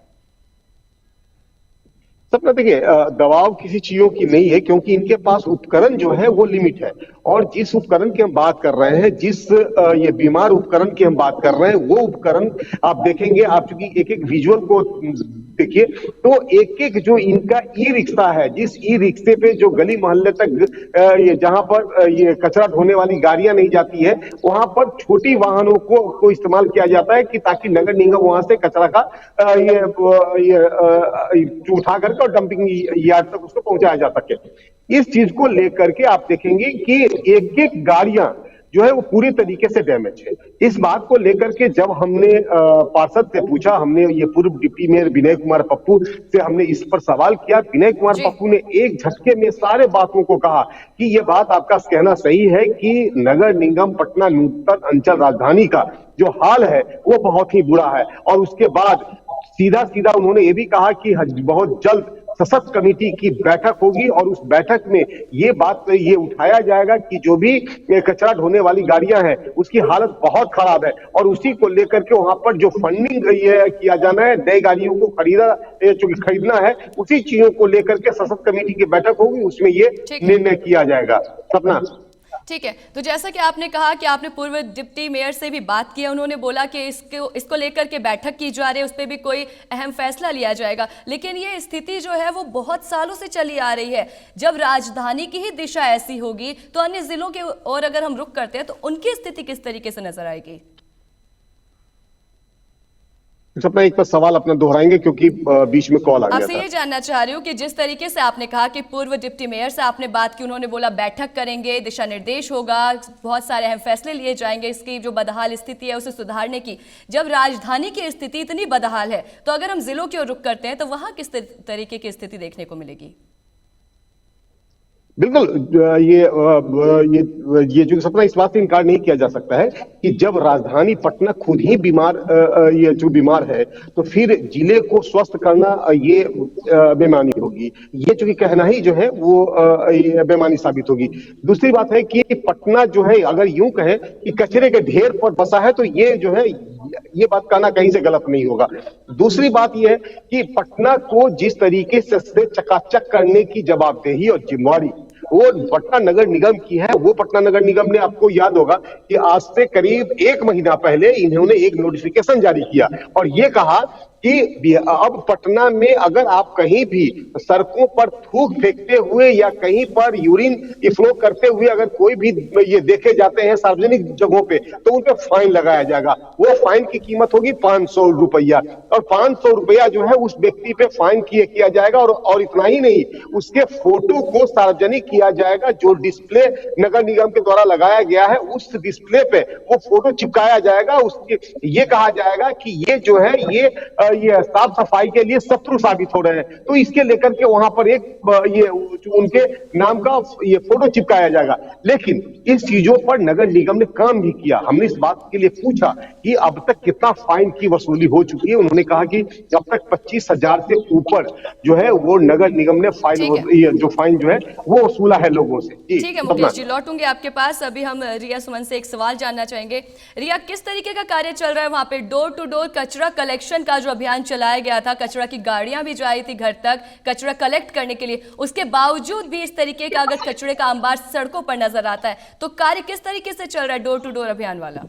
सपना देखिए दबाव किसी चीजों की नहीं है, क्योंकि इनके पास उपकरण जो है वो लिमिट है और जिस उपकरण की हम बात कर रहे हैं, जिस ये बीमार उपकरण की हम बात कर रहे हैं, वो उपकरण आप देखेंगे, आप चूंकि एक एक विजुअल को देखिए तो एक एक जो इनका ई रिक्शा है, जिस ई रिक्शे पे जो गली मोहल्ले तक ये जहां पर ये कचरा ढोने वाली गाड़ियां नहीं जाती है, वहां पर छोटी वाहनों को इस्तेमाल किया जाता है कि ताकि नगर निगम वहां से कचरा का ये उठा करके और डंपिंग यार्ड तक उसको पहुंचाया जा सके। इस चीज को लेकर के आप देखेंगे कि एक एक गाड़ियां जो है वो पूरी तरीके से डैमेज है। इस बात को लेकर के जब हमने पार्षद से पूछा, हमने ये पूर्व डिप्टी मेयर विनय कुमार पप्पू से हमने इस पर सवाल किया, विनय कुमार पप्पू ने एक झटके में सारे बातों को कहा कि ये बात आपका कहना सही है कि नगर निगम पटना नूतन अंचल राजधानी का जो हाल है वो बहुत ही बुरा है। और उसके बाद सीधा उन्होंने ये भी कहा कि बहुत जल्द सशक्त कमेटी की बैठक होगी और उस बैठक में ये उठाया जाएगा कि जो भी कचरा ढोने वाली गाड़ियां हैं उसकी हालत बहुत खराब है, और उसी को लेकर के वहां पर जो फंडिंग ये किया जाना है, नई गाड़ियों को खरीदना है, उसी चीजों को लेकर के सशक्त कमेटी की बैठक होगी, उसमें ये निर्णय किया जाएगा। सपना ठीक है, तो जैसा कि आपने कहा कि आपने पूर्व डिप्टी मेयर से भी बात की, उन्होंने बोला कि इसको लेकर के बैठक की जा रही है, उस पर भी कोई अहम फैसला लिया जाएगा। लेकिन ये स्थिति जो है वो बहुत सालों से चली आ रही है। जब राजधानी की ही दिशा ऐसी होगी तो अन्य जिलों के और अगर हम रुख करते हैं तो उनकी स्थिति किस तरीके से नजर आएगी? अपना एक पर सवाल अपना दोहराएंगे क्योंकि बीच में कॉल आ गया था। आपसे ये जानना चाह रही हूँ कि जिस तरीके से आपने कहा कि पूर्व डिप्टी मेयर से आपने बात की, उन्होंने बोला बैठक करेंगे, दिशा निर्देश होगा, बहुत सारे अहम फैसले लिए जाएंगे इसकी जो बदहाल स्थिति है उसे सुधारने की। जब राजधानी की स्थिति इतनी बदहाल है तो अगर हम जिलों की ओर रुख करते हैं तो वहां किस तरीके की स्थिति देखने को मिलेगी? बिल्कुल, ये जो सपना, इस बात से इनकार नहीं किया जा सकता है कि जब राजधानी पटना खुद ही बीमार है तो फिर जिले को स्वस्थ करना ये बेमानी होगी। ये चूंकि कहना ही जो है वो बेमानी साबित होगी। दूसरी बात है कि पटना जो है, अगर यूं कहें कि कचरे के ढेर पर बसा है, तो ये जो है ये बात कहना कहीं से गलत नहीं होगा। दूसरी बात यह है कि पटना को जिस तरीके से चकाचक करने की जवाबदेही और जिम्मेवारी वो पटना नगर निगम की है, वो पटना नगर निगम ने, आपको याद होगा कि आज से करीब 1 महीना पहले इन्होंने एक नोटिफिकेशन जारी किया और ये कहा कि अब पटना में अगर आप कहीं भी सड़कों पर थूक फेंकते हुए या कहीं पर यूरिन फ्लो करते हुए अगर कोई भी ये देखे जाते हैं सार्वजनिक जगहों पे, तो उन पे फाइन लगाया जाएगा। वो फाइन की कीमत होगी 500 रुपया, और 500 रुपया जो है उस व्यक्ति पे फाइन किया जाएगा। और इतना ही नहीं, उसके फोटो को सार्वजनिक किया जाएगा। जो डिस्प्ले नगर निगम के द्वारा लगाया गया है उस डिस्प्ले पे वो फोटो चिपकाया जाएगा। उसके ये कहा जाएगा कि ये जो है ये साफ सफाई के लिए शत्रु साबित हो रहे हैं, तो इसके लेकर के वहां पर एक ये उनके नाम का ये फोटो चिपकाया जाएगा। लेकिन इस चीजों पर नगर निगम ने काम भी किया। हमने इस बात के लिए पूछा कि अब तक कितना फाइन की वसूली हो चुकी है। उन्होंने कहा कि अब तक 25,000 से ऊपर जो है वो नगर निगम ने जो फाइन जो है वो वसूला है लोगों से। ठीक है मुकेश जी, लौटूंगे आपके पास। अभी हम रिया सुमन से एक सवाल जानना चाहेंगे। रिया, किस तरीके का कार्य चल रहा है वहां पे? डोर टू डोर कचरा कलेक्शन का जो अभियान चलाया गया था, कचरा की गाड़ियां भी जा रही थी घर तक कचरा कलेक्ट करने के लिए, उसके बावजूद भी इस तरीके का अगर कचरे का अंबार सड़कों पर नजर आता है तो कार्य किस तरीके से चल रहा है डोर टू डोर अभियान वाला?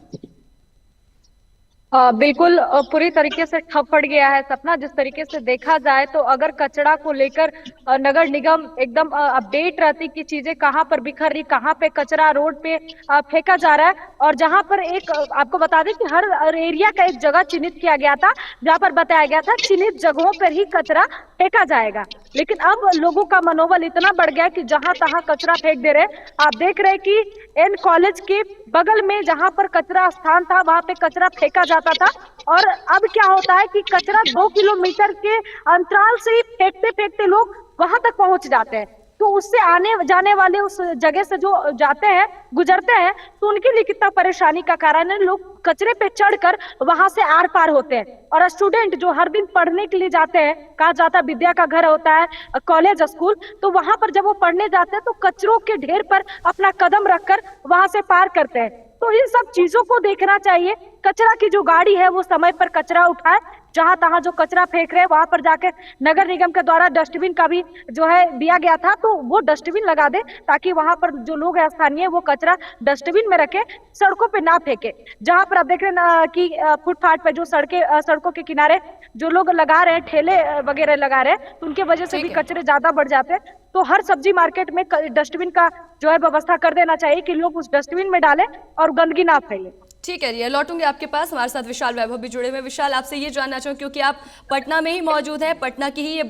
बिल्कुल पूरी तरीके से ठप पड़ गया है सपना। जिस तरीके से देखा जाए तो अगर कचरा को लेकर नगर निगम एकदम अपडेट रहती कि चीजें कहाँ पर बिखर रही, कहाँ पे कचरा रोड पे फेंका जा रहा है, और जहां पर एक आपको बता दें कि हर एरिया का एक जगह चिन्हित किया गया था जहां पर बताया गया था चिन्हित जगहों पर ही कचरा फेंका जाएगा। लेकिन अब लोगों का मनोबल इतना बढ़ गया कि जहां तहां कचरा फेंक दे रहे। आप देख रहे हैं कि एन कॉलेज के बगल में जहां पर कचरा स्थान था वहां पे कचरा फेंका जाता था, और अब क्या होता है कि कचरा 2 किलोमीटर के अंतराल से ही फेंकते फेंकते लोग वहां तक पहुंच जाते हैं। तो उससे आने जाने वाले उस जगह से जो जाते हैं गुजरते हैं तो उनके लिए कितना परेशानी का कारण है। लोग कचरे पे चढ़कर वहां से आर पार होते हैं, और स्टूडेंट जो हर दिन पढ़ने के लिए जाते हैं, कहा जाता है विद्या का घर होता है कॉलेज स्कूल, तो वहां पर जब वो पढ़ने जाते हैं तो कचरों के ढेर पर अपना कदम रखकर वहां से पार करते हैं। तो इन सब चीजों को देखना चाहिए। कचरा की जो गाड़ी है वो समय पर कचरा उठाए, जहां तहां जो कचरा फेंक रहे हैं वहां पर जाके नगर निगम के द्वारा डस्टबिन का भी जो है दिया गया था, तो वो डस्टबिन लगा दे ताकि वहां पर जो लोग हैं स्थानीय वो कचरा डस्टबिन में रखे, सड़कों पे ना फेंके। जहां पर आप देख रहे हैं कि फुटपाथ पे जो सड़कों के किनारे जो लोग लगा रहे हैं, ठेले वगैरह लगा रहे हैं, तो उनके वजह से भी कचरे ज्यादा बढ़ जाते हैं। तो हर सब्जी मार्केट में डस्टबिन का जो है व्यवस्था कर देना चाहिए कि लोग उस डस्टबिन में डालें और गंदगी ना फैले। ठीक है रिया, लौटूंगे आपके पास। हमारे साथ विशाल वैभव भी जुड़े हुए। विशाल, आपसे ये जानना चाहूँ क्योंकि आप पटना में ही मौजूद हैं, पटना की ही ये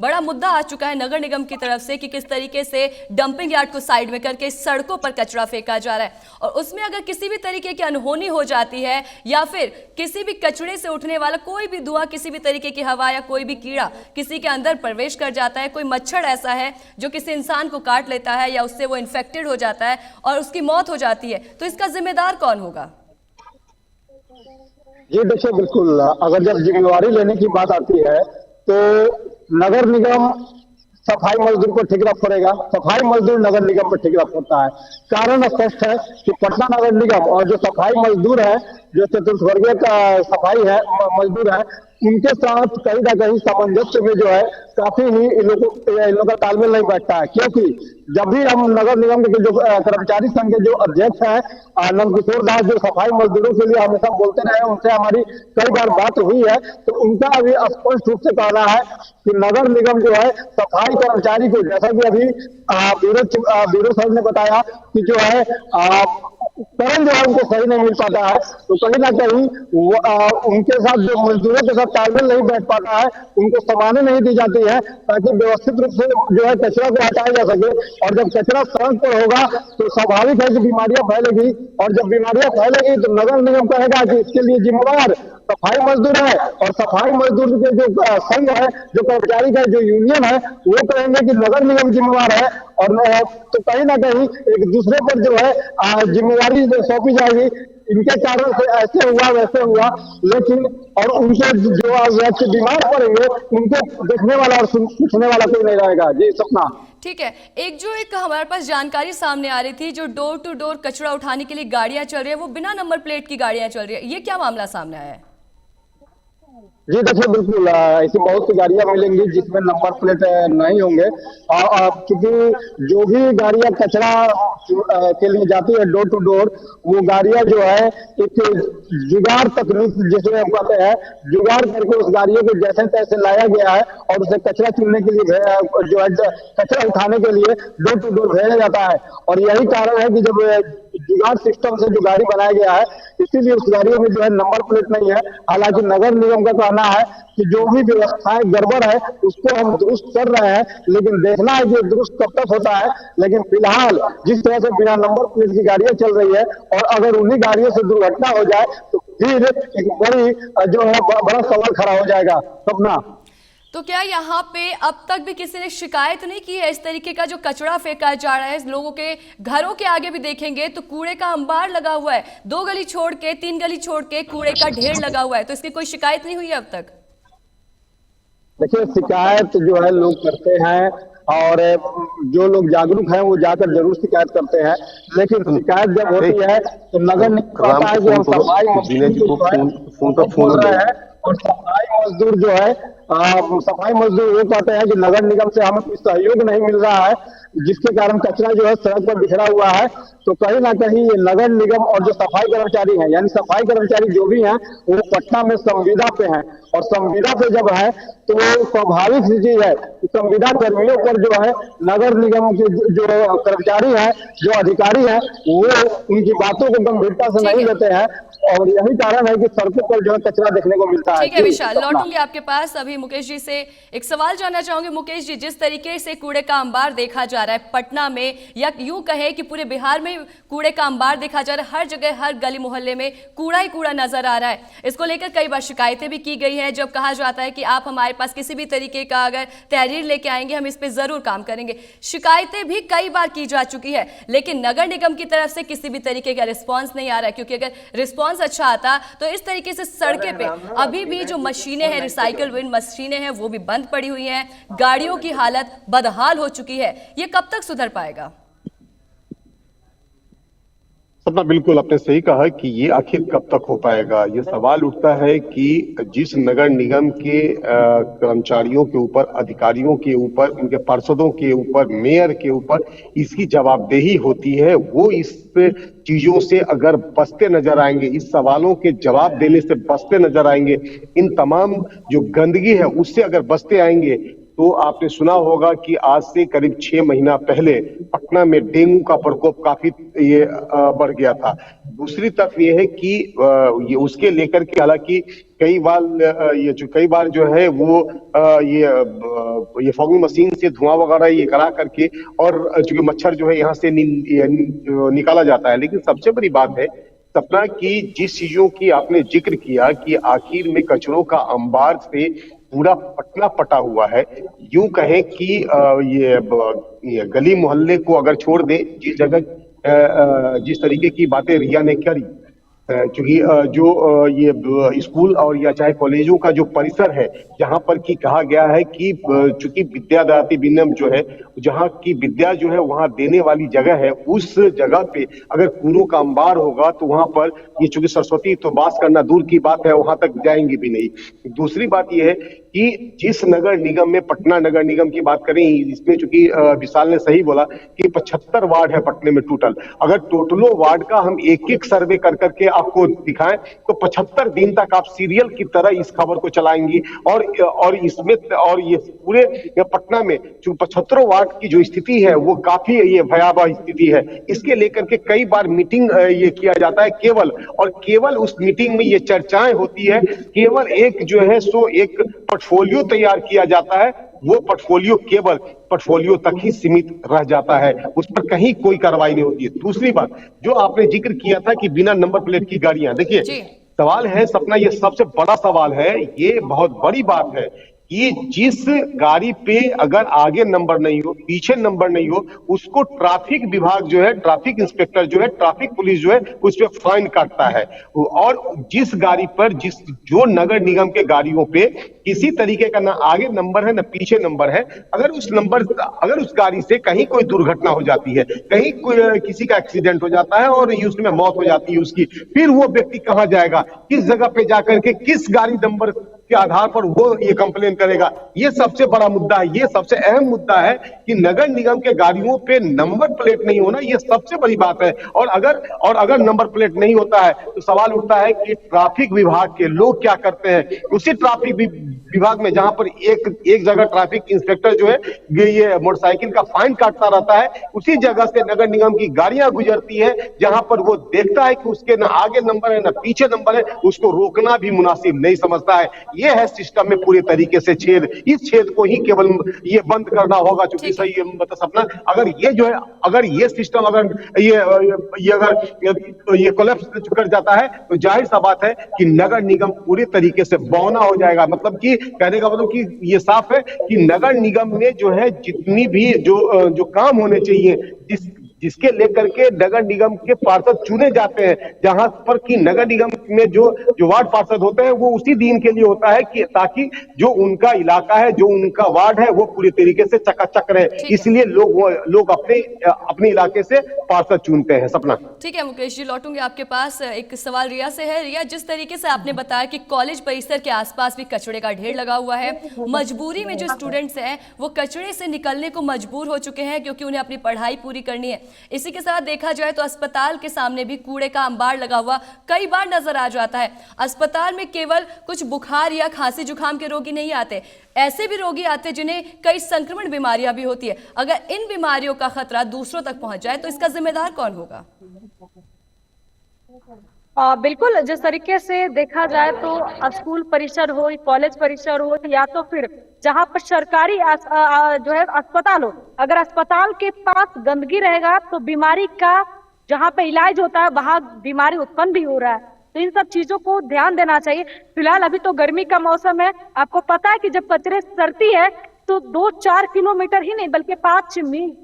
बड़ा मुद्दा आ चुका है नगर निगम की तरफ से कि किस तरीके से डंपिंग यार्ड को साइड में करके सड़कों पर कचरा फेंका जा रहा है, और उसमें अगर किसी भी तरीके की अनहोनी हो जाती है या फिर किसी भी कचरे से उठने वाला कोई भी धुआं, किसी भी तरीके की हवा या कोई भी कीड़ा किसी के अंदर प्रवेश कर जाता है, कोई मच्छर ऐसा है जो किसी इंसान को काट लेता है या उससे वो इन्फेक्टेड हो जाता है और उसकी मौत हो जाती है, तो इसका जिम्मेदार कौन होगा? जी देखिए, बिल्कुल अगर जब जिम्मेवारी लेने की बात आती है तो नगर निगम सफाई मजदूर को ठेकेदार पड़ेगा, सफाई मजदूर नगर निगम पर ठेकेदार पड़ता है। कारण स्पष्ट है कि पटना नगर निगम और जो सफाई मजदूर है, जो चतुर्थवर्गीय का सफाई है मजदूर है, उनके साथ कहीं ना कहीं सामंजस्य में जो है काफी ही इन लोगों का तालमेल नहीं बैठता है। क्योंकि जब भी हम नगर निगम के जो कर्मचारी संघ के जो अध्यक्ष हैं नंद किशोर दास, जो सफाई मजदूरों के लिए हमेशा बोलते रहे, उनसे हमारी कई बार बात हुई है, तो उनका अभी स्पष्ट रूप से कहना है कि नगर निगम जो है सफाई कर्मचारी को, जैसा कि अभी ब्यूरो सर ने बताया कि जो है कर्म जो है उनको सही नहीं मिल पाता है, तो कहीं ना कहीं उनके साथ जो मजदूरों के साथ तालमेल नहीं बैठ पाता है, उनको समाने नहीं दी जाती है ताकि व्यवस्थित रूप से जो है कचरा को हटाया जा सके। और जब कचरा सड़क पर होगा तो स्वाभाविक है कि बीमारियां फैलेगी, और जब बीमारियां फैलेगी तो नगर निगम कहेगा कि इसके लिए जिम्मेवार सफाई मजदूर है, और सफाई मजदूर के जो संघ है, जो कर्मचारी का जो यूनियन है, वो कहेंगे कि नगर निगम जिम्मेवार है। और तो कहीं ना कहीं एक दूसरे पर जो है जिम्मेवारी सौंपी जाएगी। इनके कारण से ऐसे हुआ वैसे हुआ, लेकिन और उनसे जो व्यक्ति बीमार पड़ेंगे उनको देखने वाला और पूछने वाला कोई नहीं रहेगा। जी सपना। ठीक है, एक हमारे पास जानकारी सामने आ रही थी, जो डोर टू डोर कचरा उठाने के लिए गाड़ियां चल रही है वो बिना नंबर प्लेट की गाड़ियां चल रही है, ये क्या मामला सामने आया है? जी देखिए, बिल्कुल ऐसी बहुत सी गाड़ियां मिलेंगी जिसमें नंबर प्लेट नहीं होंगे, क्योंकि जो भी गाड़ियां कचरा के लिए जाती है डोर टू डोर, वो गाड़ियां जो है एक जुगाड़ तकनीक जिसे हम कहते हैं, जुगाड़ करके उस गाड़ियों को जैसे तैसे लाया गया है और उसे कचरा चुनने के लिए जो है कचरा उठाने के लिए डोर टू डोर भेजा जाता है। और यही कारण है कि जब जुगाड़ सिस्टम से जो गाड़ी बनाया गया है, इसीलिए उस गाड़ियों में जो है नंबर प्लेट नहीं है। हालांकि नगर निगम का कहना है कि जो भी व्यवस्थाएं गड़बड़ है उसको हम दुरुस्त कर रहे हैं, लेकिन देखना है कि दुरुस्त कब तक होता है। लेकिन फिलहाल जिस तरह से बिना नंबर प्लेट की गाड़ियां चल रही है, और अगर उन्हीं गाड़ियों से दुर्घटना हो जाए तो फिर एक बड़ी जो है बड़ा सवाल खड़ा हो जाएगा। सपना, तो क्या यहाँ पे अब तक भी किसी ने शिकायत नहीं की है इस तरीके का जो कचरा फेंका जा रहा है? लोगों के घरों के आगे भी देखेंगे तो कूड़े का अंबार लगा हुआ है, 2 गली छोड़ के 3 गली छोड़ के कूड़े का ढेर लगा हुआ है, तो इसकी कोई शिकायत नहीं हुई है अब तक? देखिए, शिकायत जो है लोग करते हैं, और जो लोग जागरूक हैं वो जाकर जरूर शिकायत करते हैं, लेकिन शिकायत जब होती है तो नगर निगम कहता है कि हम सफाई मजदूर बोल रहे हैं, और सफाई मजदूर जो है सफाई मजदूर ये कहते हैं कि नगर निगम से हमें कोई सहयोग नहीं मिल रहा है, जिसके कारण कचरा जो है सड़क पर बिखरा हुआ है। तो कहीं ना कहीं ये नगर निगम और जो सफाई कर्मचारी हैं, यानी सफाई कर्मचारी जो भी हैं, वो पटना में संविदा पे हैं, और संविदा पे जब है तो वो स्वाभाविक सी चीज है कि संविदा कर्मियों पर जो है नगर निगम के जो कर्मचारी हैं, जो अधिकारी हैं, वो उनकी बातों को गंभीरता से नहीं लेते हैं, और यही कारण है कि सड़कों पर जो है कचरा देखने को मिलता है। ठीक है विशाल, लौटूंगी आपके पास। अभी मुकेश जी से एक सवाल जानना चाहूंगी। मुकेश जी, जिस तरीके से कूड़े का अंबार देखा जा रहा है पटना में, या यूं कहे कि पूरे बिहार में कूड़े का अंबार देखा जा रहा है, हर जगह हर गली मोहल्ले में कूड़ा ही कूड़ा नजर आ रहा है, इसको लेकर कई बार शिकायतें भी की गई है। जब कहा जाता है कि आप हमारे पास किसी भी तरीके का अगर तहरीर लेके आएंगे हम इस पे जरूर काम करेंगे, शिकायतें भी कई बार की जा चुकी है, लेकिन नगर निगम की तरफ से किसी भी तरीके का रिस्पॉन्स नहीं आ रहा है। क्योंकि अगर रिस्पॉन्स अच्छा आता तो इस तरीके से सड़कें पे अभी भी जो मशीनें हैं, रिसाइकल बिन मशीनें हैं, वो भी बंद पड़ी हुई हैं, गाड़ियों की हालत बदहाल हो चुकी है, ये कब तक सुधर पाएगा? सपना, बिल्कुल आपने सही कहा कि ये आखिर कब तक हो पाएगा। ये सवाल उठता है कि जिस नगर निगम के कर्मचारियों के ऊपर, अधिकारियों के ऊपर, उनके पार्षदों के ऊपर, मेयर के ऊपर इसकी जवाबदेही होती है, वो इस चीजों से अगर बचते नजर आएंगे, इस सवालों के जवाब देने से बचते नजर आएंगे, इन तमाम जो गंदगी है उससे अगर बचते आएंगे, तो आपने सुना होगा कि आज से करीब 6 महीना पहले पटना में डेंगू का प्रकोप काफी बढ़ गया था। दूसरी तरफ ये है कि ये उसके लेकर के हालांकि कई बार जो है वो ये फॉगिंग मशीन से धुआं वगैरह ये करा करके और चूंकि मच्छर जो है यहाँ से निकाला जाता है, लेकिन सबसे बड़ी बात है सपना की जिस चीजों की आपने जिक्र किया कि आखिर में कचरों का अंबार से पूरा पटना पटा हुआ है। यूं कहें कि ये गली मोहल्ले को अगर छोड़ दे, जिस जगह जिस तरीके की बातें रिया ने करी, क्योंकि जो ये स्कूल और या चाहे कॉलेजों का जो परिसर है, जहां पर कि कहा गया है कि चूंकि विद्यादाती विनम्र जो है, जहां की विद्या जो है वहां देने वाली जगह है, उस जगह पे अगर कूड़ों का अंबार होगा तो वहां पर ये चूंकि सरस्वती तो वास करना दूर की बात है, वहां तक जाएंगे भी नहीं। दूसरी बात यह है कि जिस नगर निगम में, पटना नगर निगम की बात करें, इसमें चूंकि विशाल ने सही बोला कि 75 वार्ड है पटने में टोटल। अगर टोटलो वार्ड का हम एक एक सर्वे कर करके आपको दिखाएं तो 75 दिन तक आप सीरियल की तरह इस खबर को चलाएंगी और इसमें और ये पूरे पटना में जो 75 वार्ड की जो स्थिति है वो काफी ये भयावह स्थिति है। इसके लेकर के कई बार मीटिंग ये किया जाता है, केवल उस मीटिंग में ये चर्चाएं होती है, केवल एक जो है सो एक पोर्टफोलियो तैयार किया जाता है, वो पोर्टफोलियो केवल पोर्टफोलियो तक ही सीमित रह जाता है, उस पर कहीं कोई कार्रवाई नहीं होती है। दूसरी बात जो आपने जिक्र किया था कि बिना नंबर प्लेट की गाड़ियां, देखिए सवाल है सपना, ये सबसे बड़ा सवाल है, ये बहुत बड़ी बात है कि जिस गाड़ी पे अगर आगे नंबर नहीं हो, पीछे नंबर नहीं हो, उसको ट्रैफिक विभाग जो है, ट्रैफिक इंस्पेक्टर जो है, ट्रैफिक पुलिस जो है उस पे फाइन काटता है। और जिस गाड़ी पर जो नगर निगम के गाड़ियों पे किसी तरीके का ना आगे नंबर है ना पीछे नंबर है, अगर उस गाड़ी से कहीं कोई दुर्घटना हो जाती है, कहीं किसी का एक्सीडेंट हो जाता है और उसमें मौत हो जाती है उसकी, फिर वो व्यक्ति कहां जाएगा, किस जगह पे जाकर के किस गाड़ी नंबर के आधार पर वो ये कंप्लेन करेगा। ये सबसे बड़ा मुद्दा है, ये सबसे अहम मुद्दा है कि नगर निगम के गाड़ियों पे नंबर प्लेट नहीं होना, ये सबसे बड़ी बात है। और अगर नंबर प्लेट नहीं होता है तो सवाल उठता है कि ट्रैफिक विभाग के लोग क्या करते हैं। उसी ट्रैफिक विभाग में जहां पर एक जगह ट्रैफिक इंस्पेक्टर जो है ये मोटरसाइकिल का फाइन काटता रहता है, उसी जगह से नगर निगम की गाड़ियां गुजरती है, जहां पर वो देखता है कि उसके ना आगे नंबर है ना पीछे नंबर है, उसको रोकना भी मुनासिब नहीं समझता है। ये है सिस्टम में पूरे तरीके से छेद। इस छेद को ही केवल ये बंद करना होगा, क्योंकि सही बता सपना, अगर ये जो है, अगर ये सिस्टम अगर ये कोलैप्स कर जाता है तो जाहिर सा बात है कि नगर निगम पूरी तरीके से बौना हो जाएगा। मतलब कि कहने का मतलब कि ये साफ है कि नगर निगम में जो है जितनी भी जो काम होने चाहिए, जिसके लेकर के नगर निगम के पार्षद चुने जाते हैं, जहां पर कि नगर निगम में जो वार्ड पार्षद होते हैं वो उसी दिन के लिए होता है कि ताकि जो उनका इलाका है, जो उनका वार्ड है, वो पूरी तरीके से चकाचक रहे। इसलिए लोग अपने इलाके से पार्षद चुनते हैं। सपना, ठीक है मुकेश जी, लौटूंगे आपके पास। एक सवाल रिया से है। रिया, जिस तरीके से आपने बताया कि कॉलेज परिसर के आसपास भी कचरे का ढेर लगा हुआ है, मजबूरी में जो स्टूडेंट्स हैं वो कचरे से निकलने को मजबूर हो चुके हैं क्योंकि उन्हें अपनी पढ़ाई पूरी करनी है। इसी के साथ देखा जाए तो अस्पताल के सामने भी कूड़े का अंबार लगा हुआ कई बार नजर आ जाता है। अस्पताल में केवल कुछ बुखार या खांसी जुकाम के रोगी नहीं आते, ऐसे भी रोगी आते जिन्हें कई संक्रमण बीमारियां भी होती है। अगर इन बीमारियों का खतरा दूसरों तक पहुंच जाए तो इसका जिम्मेदार कौन होगा? बिल्कुल, जिस तरीके से देखा जाए तो स्कूल परिसर हो, कॉलेज परिसर हो, या तो फिर जहां पर सरकारी जो है अस्पताल हो, अगर अस्पताल के पास गंदगी रहेगा तो बीमारी का जहां पे इलाज होता है वहां बीमारी उत्पन्न भी हो रहा है। तो इन सब चीजों को ध्यान देना चाहिए। फिलहाल अभी तो गर्मी का मौसम है, आपको पता है कि जब कचरे सड़ती है तो 2-4 किलोमीटर ही नहीं बल्कि 5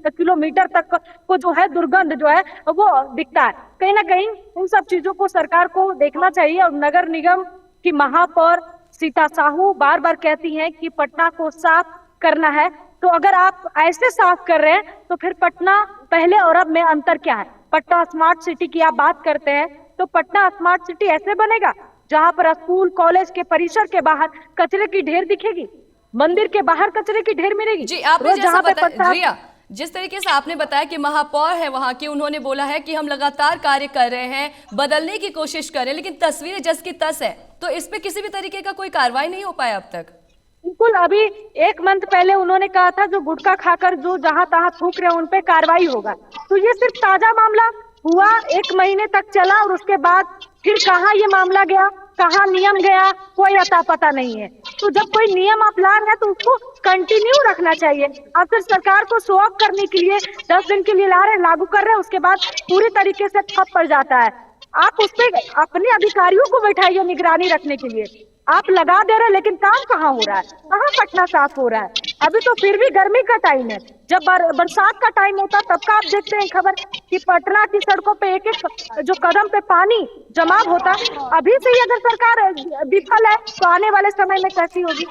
किलोमीटर तक को जो है दुर्गंध जो है वो दिखता है। कहीं ना कहीं इन सब चीजों को सरकार को देखना चाहिए। और नगर निगम की महापौर सीता साहू बार बार कहती हैं कि पटना को साफ करना है, तो अगर आप ऐसे साफ कर रहे हैं तो फिर पटना पहले और अब में अंतर क्या है? पटना स्मार्ट सिटी की आप बात करते हैं, तो पटना स्मार्ट सिटी ऐसे बनेगा जहां पर स्कूल कॉलेज के परिसर के बाहर कचरे की ढेर दिखेगी, मंदिर के बाहर कचरे की ढेर मिलेगी। जी, आपने रोज जैसा जहाँ पे बताया रिया, जिस तरीके से आपने बताया कि महापौर है वहां की, उन्होंने बोला है कि हम लगातार कार्य कर रहे हैं, बदलने की कोशिश कर रहे हैं, लेकिन तस्वीरें जस की तस है, तो इस पे किसी भी तरीके का कोई कार्रवाई नहीं हो पाया अब तक। बिल्कुल, अभी 1 मंथ पहले उन्होंने कहा था जो गुटखा खाकर जो जहां तहां थूक रहे हैं उन पे कार्रवाई होगा, तो ये सिर्फ ताजा मामला हुआ, 1 महीने तक चला और उसके बाद फिर कहाँ ये मामला गया, कहाँ नियम गया, कोई अता पता नहीं है। तो जब कोई नियम आप ला रहे हैं तो उसको कंटिन्यू रखना चाहिए। आप सिर्फ सरकार को शो ऑफ करने के लिए 10 दिन के लिए ला रहे हैं, लागू कर रहे हैं, उसके बाद पूरी तरीके से ठप पड़ जाता है। आप उस पे अपने अधिकारियों को बैठाइए निगरानी रखने के लिए। आप लगा दे रहे हैं लेकिन काम कहाँ हो रहा है, कहाँ पटना साफ हो रहा है। अभी तो फिर भी गर्मी का टाइम है, जब बरसात का टाइम होता तब का आप देखते हैं खबर कि पटना की सड़कों पे एक एक जो कदम पे पानी जमाव होता। अभी से ही अगर सरकार विफल है तो आने वाले समय में कैसी होगी।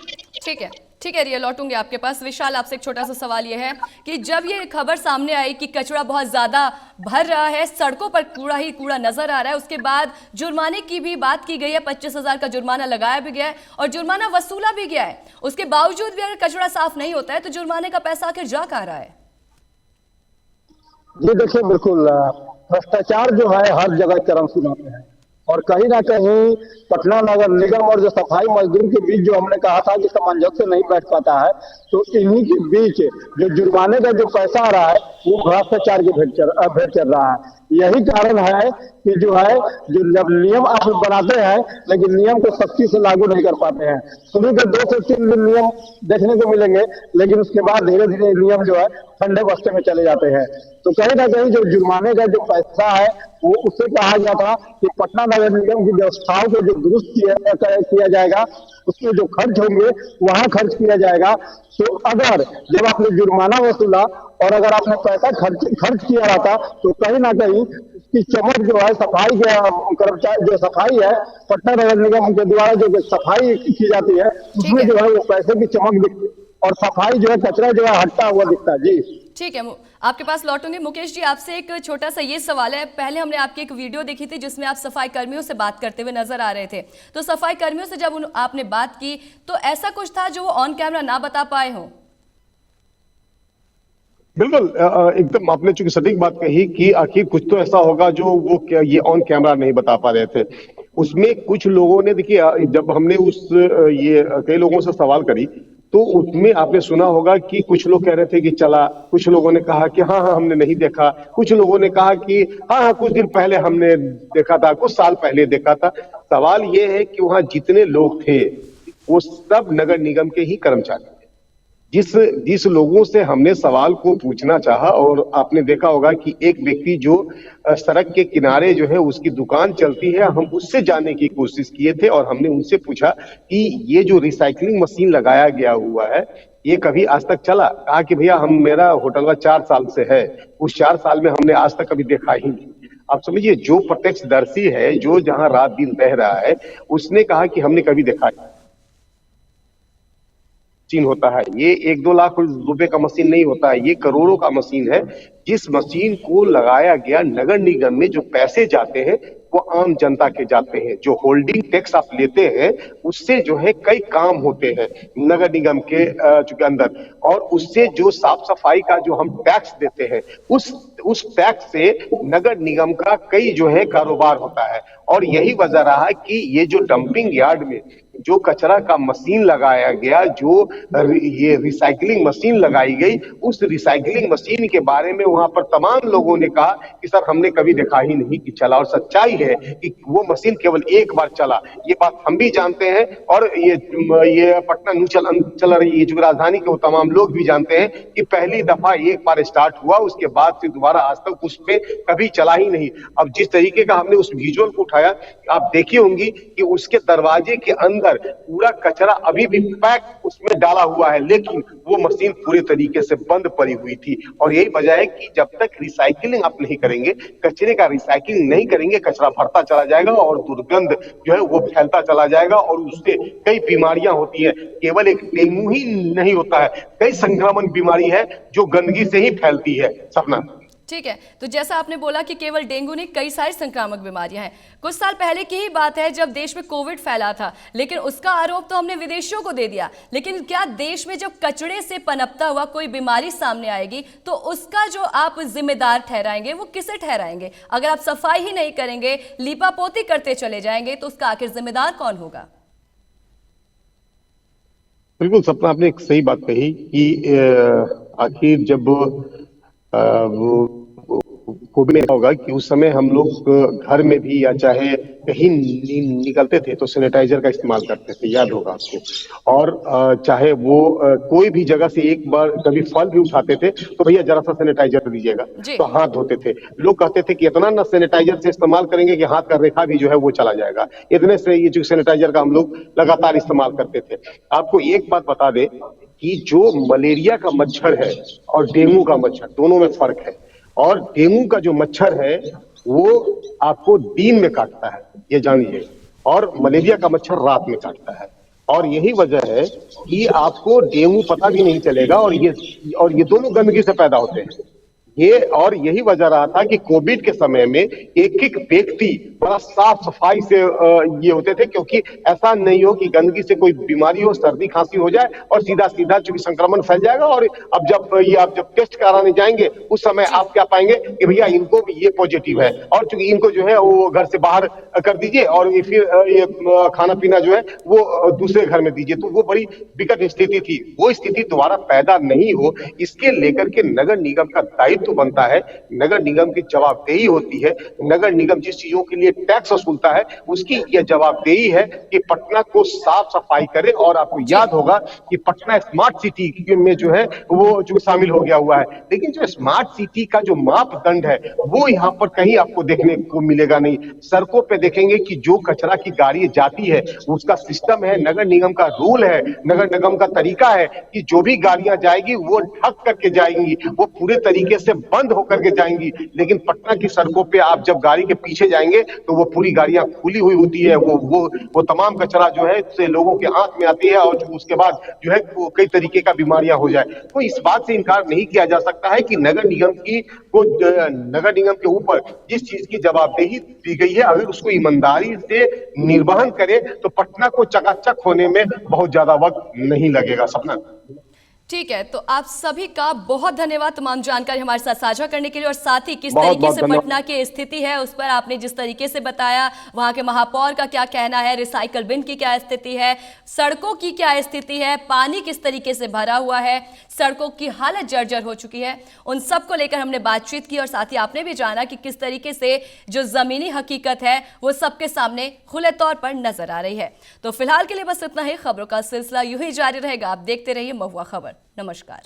ठीक है रिया, लौटूंगे आपके पास। विशाल, आपसे एक छोटा सा सवाल यह है कि जब ये खबर सामने आई कि कचरा बहुत ज्यादा भर रहा है, सड़कों पर कूड़ा ही कूड़ा नजर आ रहा है, उसके बाद जुर्माने की भी बात की गई है, 25,000 का जुर्माना लगाया भी गया है और जुर्माना वसूला भी गया है, उसके बावजूद भी अगर कचरा साफ नहीं होता है तो जुर्माने का पैसा आखिर जा कहाँ रहा है? जी देखिए, बिल्कुल भ्रष्टाचार जो है हर जगह चरमसीमा पे है और कहीं ना कहीं पटना नगर निगम और जो सफाई मजदूर के बीच जो हमने कहा था कि सामंजस्य नहीं बैठ पाता है, तो इन्हीं के बीच जो जुर्माने का जो पैसा आ रहा है वो भ्रष्टाचार की भेंट चल रहा है। यही कारण है कि जो है जो जब नियम आप बनाते हैं लेकिन नियम को सख्ती से लागू नहीं कर पाते हैं। शुरू के 2 से 3 दिन नियम देखने को मिलेंगे, लेकिन उसके बाद धीरे धीरे नियम जो है ठंडे बस्ते में चले जाते हैं। तो कहीं ना कहीं जो जुर्माने का जो पैसा है वो उससे कहा गया था कि पटना नगर निगम की व्यवस्थाओं को जो दुरुस्त किया जाएगा, उसमें जो खर्च होंगे वहां खर्च किया जाएगा। तो अगर जब आपने जुर्माना वसूला और अगर आपने पैसा खर्च किया रहता तो कहीं ना कहीं उसकी चमक जो है सफाई के कर्मचारी जो सफाई है पटना नगर निगम के द्वारा जो सफाई की जाती है उसमें जो है वो पैसे की चमक दिखती और सफाई जो है कचरा जो है हटता हुआ दिखता है। जी ठीक है, आपके पास लौटूंगे। मुकेश जी, आपसे एक छोटा सा ये सवाल है, पहले हमने आपकी एक वीडियो देखी थी जिसमें आप सफाई कर्मियों से बात करते हुए नजर आ रहे थे, तो सफाई कर्मियों से जब आपने बात की तो ऐसा कुछ था जो वो ऑन कैमरा ना बता पाए हों? बिल्कुल, एकदम आपने चूंकि सटीक बात कही कि आखिर कुछ तो ऐसा होगा जो वो ये ऑन कैमरा नहीं बता पा रहे थे। उसमें कुछ लोगों ने, देखिए जब हमने ये कई लोगों से सवाल करी तो उसमें आपने सुना होगा कि कुछ लोग कह रहे थे कि चला, कुछ लोगों ने कहा कि हाँ हमने नहीं देखा, कुछ लोगों ने कहा कि हाँ कुछ दिन पहले हमने देखा था, कुछ साल पहले देखा था। सवाल ये है कि वहां जितने लोग थे वो सब नगर निगम के ही कर्मचारी थे। जिस लोगों से हमने सवाल को पूछना चाहा, और आपने देखा होगा कि एक व्यक्ति जो सड़क के किनारे जो है उसकी दुकान चलती है, हम उससे जानने की कोशिश किए थे और हमने उनसे पूछा कि ये जो रिसाइकलिंग मशीन लगाया गया हुआ है ये कभी आज तक चला? कहा कि भैया मेरा होटलवा 4 साल से है, उस 4 साल में हमने आज तक कभी देखा ही नहीं। आप समझिए, जो प्रत्यक्षदर्शी है, जो जहां रात दिन रह रहा है, उसने कहा कि हमने कभी देखा नहीं। मशीन होता है, ये 1-2 लाख रुपए का मशीन नहीं होता है, ये करोड़ों का मशीन है। जिस मशीन को लगाया गया नगर निगम में जो पैसे जाते हैं वो आम जनता के जाते हैं। जो होल्डिंग टैक्स आप लेते हैं उससे जो है कई काम होते हैं नगर निगम के चूंकि अंदर, और उससे जो साफ सफाई का जो हम टैक्स देते हैं उस टैक्स से नगर निगम का कई जो है कारोबार होता है। और यही वजह रहा है कि ये जो डंपिंग यार्ड में जो कचरा का मशीन लगाया गया, जो ये रिसाइकलिंग मशीन लगाई गई, उस रिसाइकलिंग मशीन के बारे में वहां पर तमाम लोगों ने कहा कि सर हमने कभी देखा ही नहीं कि चला। और सच्चाई है कि वो मशीन केवल एक बार चला, ये बात हम भी जानते हैं और ये पटना चल रही है जो राजधानी के वो तमाम लोग भी जानते हैं कि पहली दफा एक बार स्टार्ट हुआ, उसके बाद से दोबारा आज तक उस पे कभी चला ही नहीं। अब जिस तरीके का हमने उस विजुअल को उठाया, आप देखी होंगी कि उसके दरवाजे के अंदर पूरा कचरा अभी भी पैक उसमें डाला हुआ है, लेकिन वो मशीन पूरे तरीके से बंद पड़ी हुई थी। और यही वजह है कि जब तक रिसाइकलिंग आप नहीं करेंगे, कचरे का रिसाइकलिंग नहीं करेंगे, कचरा भरता चला जाएगा और दुर्गंध जो है वो फैलता चला जाएगा और उससे कई बीमारियां होती है। केवल एक डेंगू ही नहीं होता है, कई संक्रामक बीमारी है जो गंदगी से ही फैलती है। सपना। ठीक है, तो जैसा आपने बोला कि केवल डेंगू नहीं, कई सारी संक्रामक बीमारियां हैं। कुछ साल पहले की ही बात है जब देश में कोविड फैला था, लेकिन उसका आरोप तो हमने विदेशियों को दे दिया। लेकिन क्या देश में जब कचड़े से पनपता हुआ कोई बीमारी सामने आएगी तो उसका जो आप जिम्मेदार ठहराएंगे वो किसे ठहराएंगे? अगर आप सफाई ही नहीं करेंगे, लीपापोती करते चले जाएंगे, तो उसका आखिर जिम्मेदार कौन होगा? बिल्कुल सपना, आपने एक सही बात कही कि आखिर जब वो कोविड में होगा कि उस समय हम लोग घर में भी या चाहे कहीं निकलते थे तो सैनिटाइजर का इस्तेमाल करते थे, याद होगा आपको। और चाहे वो कोई भी जगह से एक बार कभी फल भी उठाते थे तो भैया जरा सा सैनिटाइजर दीजिएगा, तो हाथ धोते थे। लोग कहते थे कि इतना ना सैनिटाइजर से इस्तेमाल करेंगे कि हाथ का रेखा भी जो है वो चला जाएगा। इतने से ये जो सैनिटाइजर का हम लोग लगातार इस्तेमाल करते थे। आपको एक बात बता दे कि जो मलेरिया का मच्छर है और डेंगू का मच्छर, दोनों में फर्क है। और डेंगू का जो मच्छर है वो आपको दिन में काटता है, ये जानिए, और मलेरिया का मच्छर रात में काटता है। और यही वजह है कि आपको डेंगू पता भी नहीं चलेगा, और ये दोनों गंदगी से पैदा होते हैं। और यही वजह रहा था कि कोविड के समय में एक व्यक्ति बड़ा साफ सफाई से ये होते थे, क्योंकि ऐसा नहीं हो कि गंदगी से कोई बीमारी हो, सर्दी खांसी हो जाए और सीधा सीधा चूंकि संक्रमण फैल जाएगा। और आप जब टेस्ट कराने जाएंगे उस समय आप क्या पाएंगे कि भैया इनको भी ये पॉजिटिव है, और चूंकि इनको जो है वो घर से बाहर कर दीजिए और फिर ये खाना पीना जो है वो दूसरे घर में दीजिए। तो वो बड़ी विकट स्थिति थी। वो स्थिति दोबारा पैदा नहीं हो, इसके लेकर के नगर निगम का दायित्व बनता है, नगर निगम की जवाबदेही होती है। नगर निगम जिस चीजों के लिए टैक्स वसूलता है उसकी यह जवाबदेही है कि पटना को साफ सफाई करे। और आपको याद होगा कि पटना स्मार्ट सिटी में जो है वो जो शामिल हो गया हुआ है, लेकिन जो स्मार्ट सिटी का जो मापदंड है वो यहाँ पर कहीं आपको देखने को मिलेगा नहीं। सड़कों पे देखेंगे कि जो कचरा की गाड़ी जाती है उसका सिस्टम है, नगर निगम का रूल है, नगर निगम का तरीका है कि जो भी गाड़ियां जाएगी वो ढक करके जाएंगी, वो पूरे तरीके से बंद होकर के जाएंगी। लेकिन पटना की सड़कों पे आप जब गाड़ी के पीछे जाएंगे तो वो पूरी गाड़ियां खुली हुई होती है। वो तमाम कचरा जो है से लोगों के आंख में आती है, और उसके बाद जो है वो कई तरीके का बीमारियां हो जाए। तो इस बात से इनकार नहीं किया जा सकता है कि नगर निगम के ऊपर जिस चीज की जवाबदेही दी गई है, अगर उसको ईमानदारी से निर्वहन करे तो पटना को चकाचक होने में बहुत ज्यादा वक्त नहीं लगेगा। सपना, ठीक है, तो आप सभी का बहुत धन्यवाद तमाम जानकारी हमारे साथ साझा करने के लिए, और साथ ही किस तरीके से पटना की स्थिति है उस पर आपने जिस तरीके से बताया, वहां के महापौर का क्या कहना है, रिसाइकल बिन की क्या स्थिति है, सड़कों की क्या स्थिति है, पानी किस तरीके से भरा हुआ है, सड़कों की हालत जर्जर हो चुकी है, उन सब को लेकर हमने बातचीत की। और साथ ही आपने भी जाना कि किस तरीके से जो जमीनी हकीकत है वो सबके सामने खुले तौर पर नजर आ रही है। तो फिलहाल के लिए बस इतना ही। खबरों का सिलसिला यूं ही जारी रहेगा। आप देखते रहिए महुआ खबर। नमस्कार।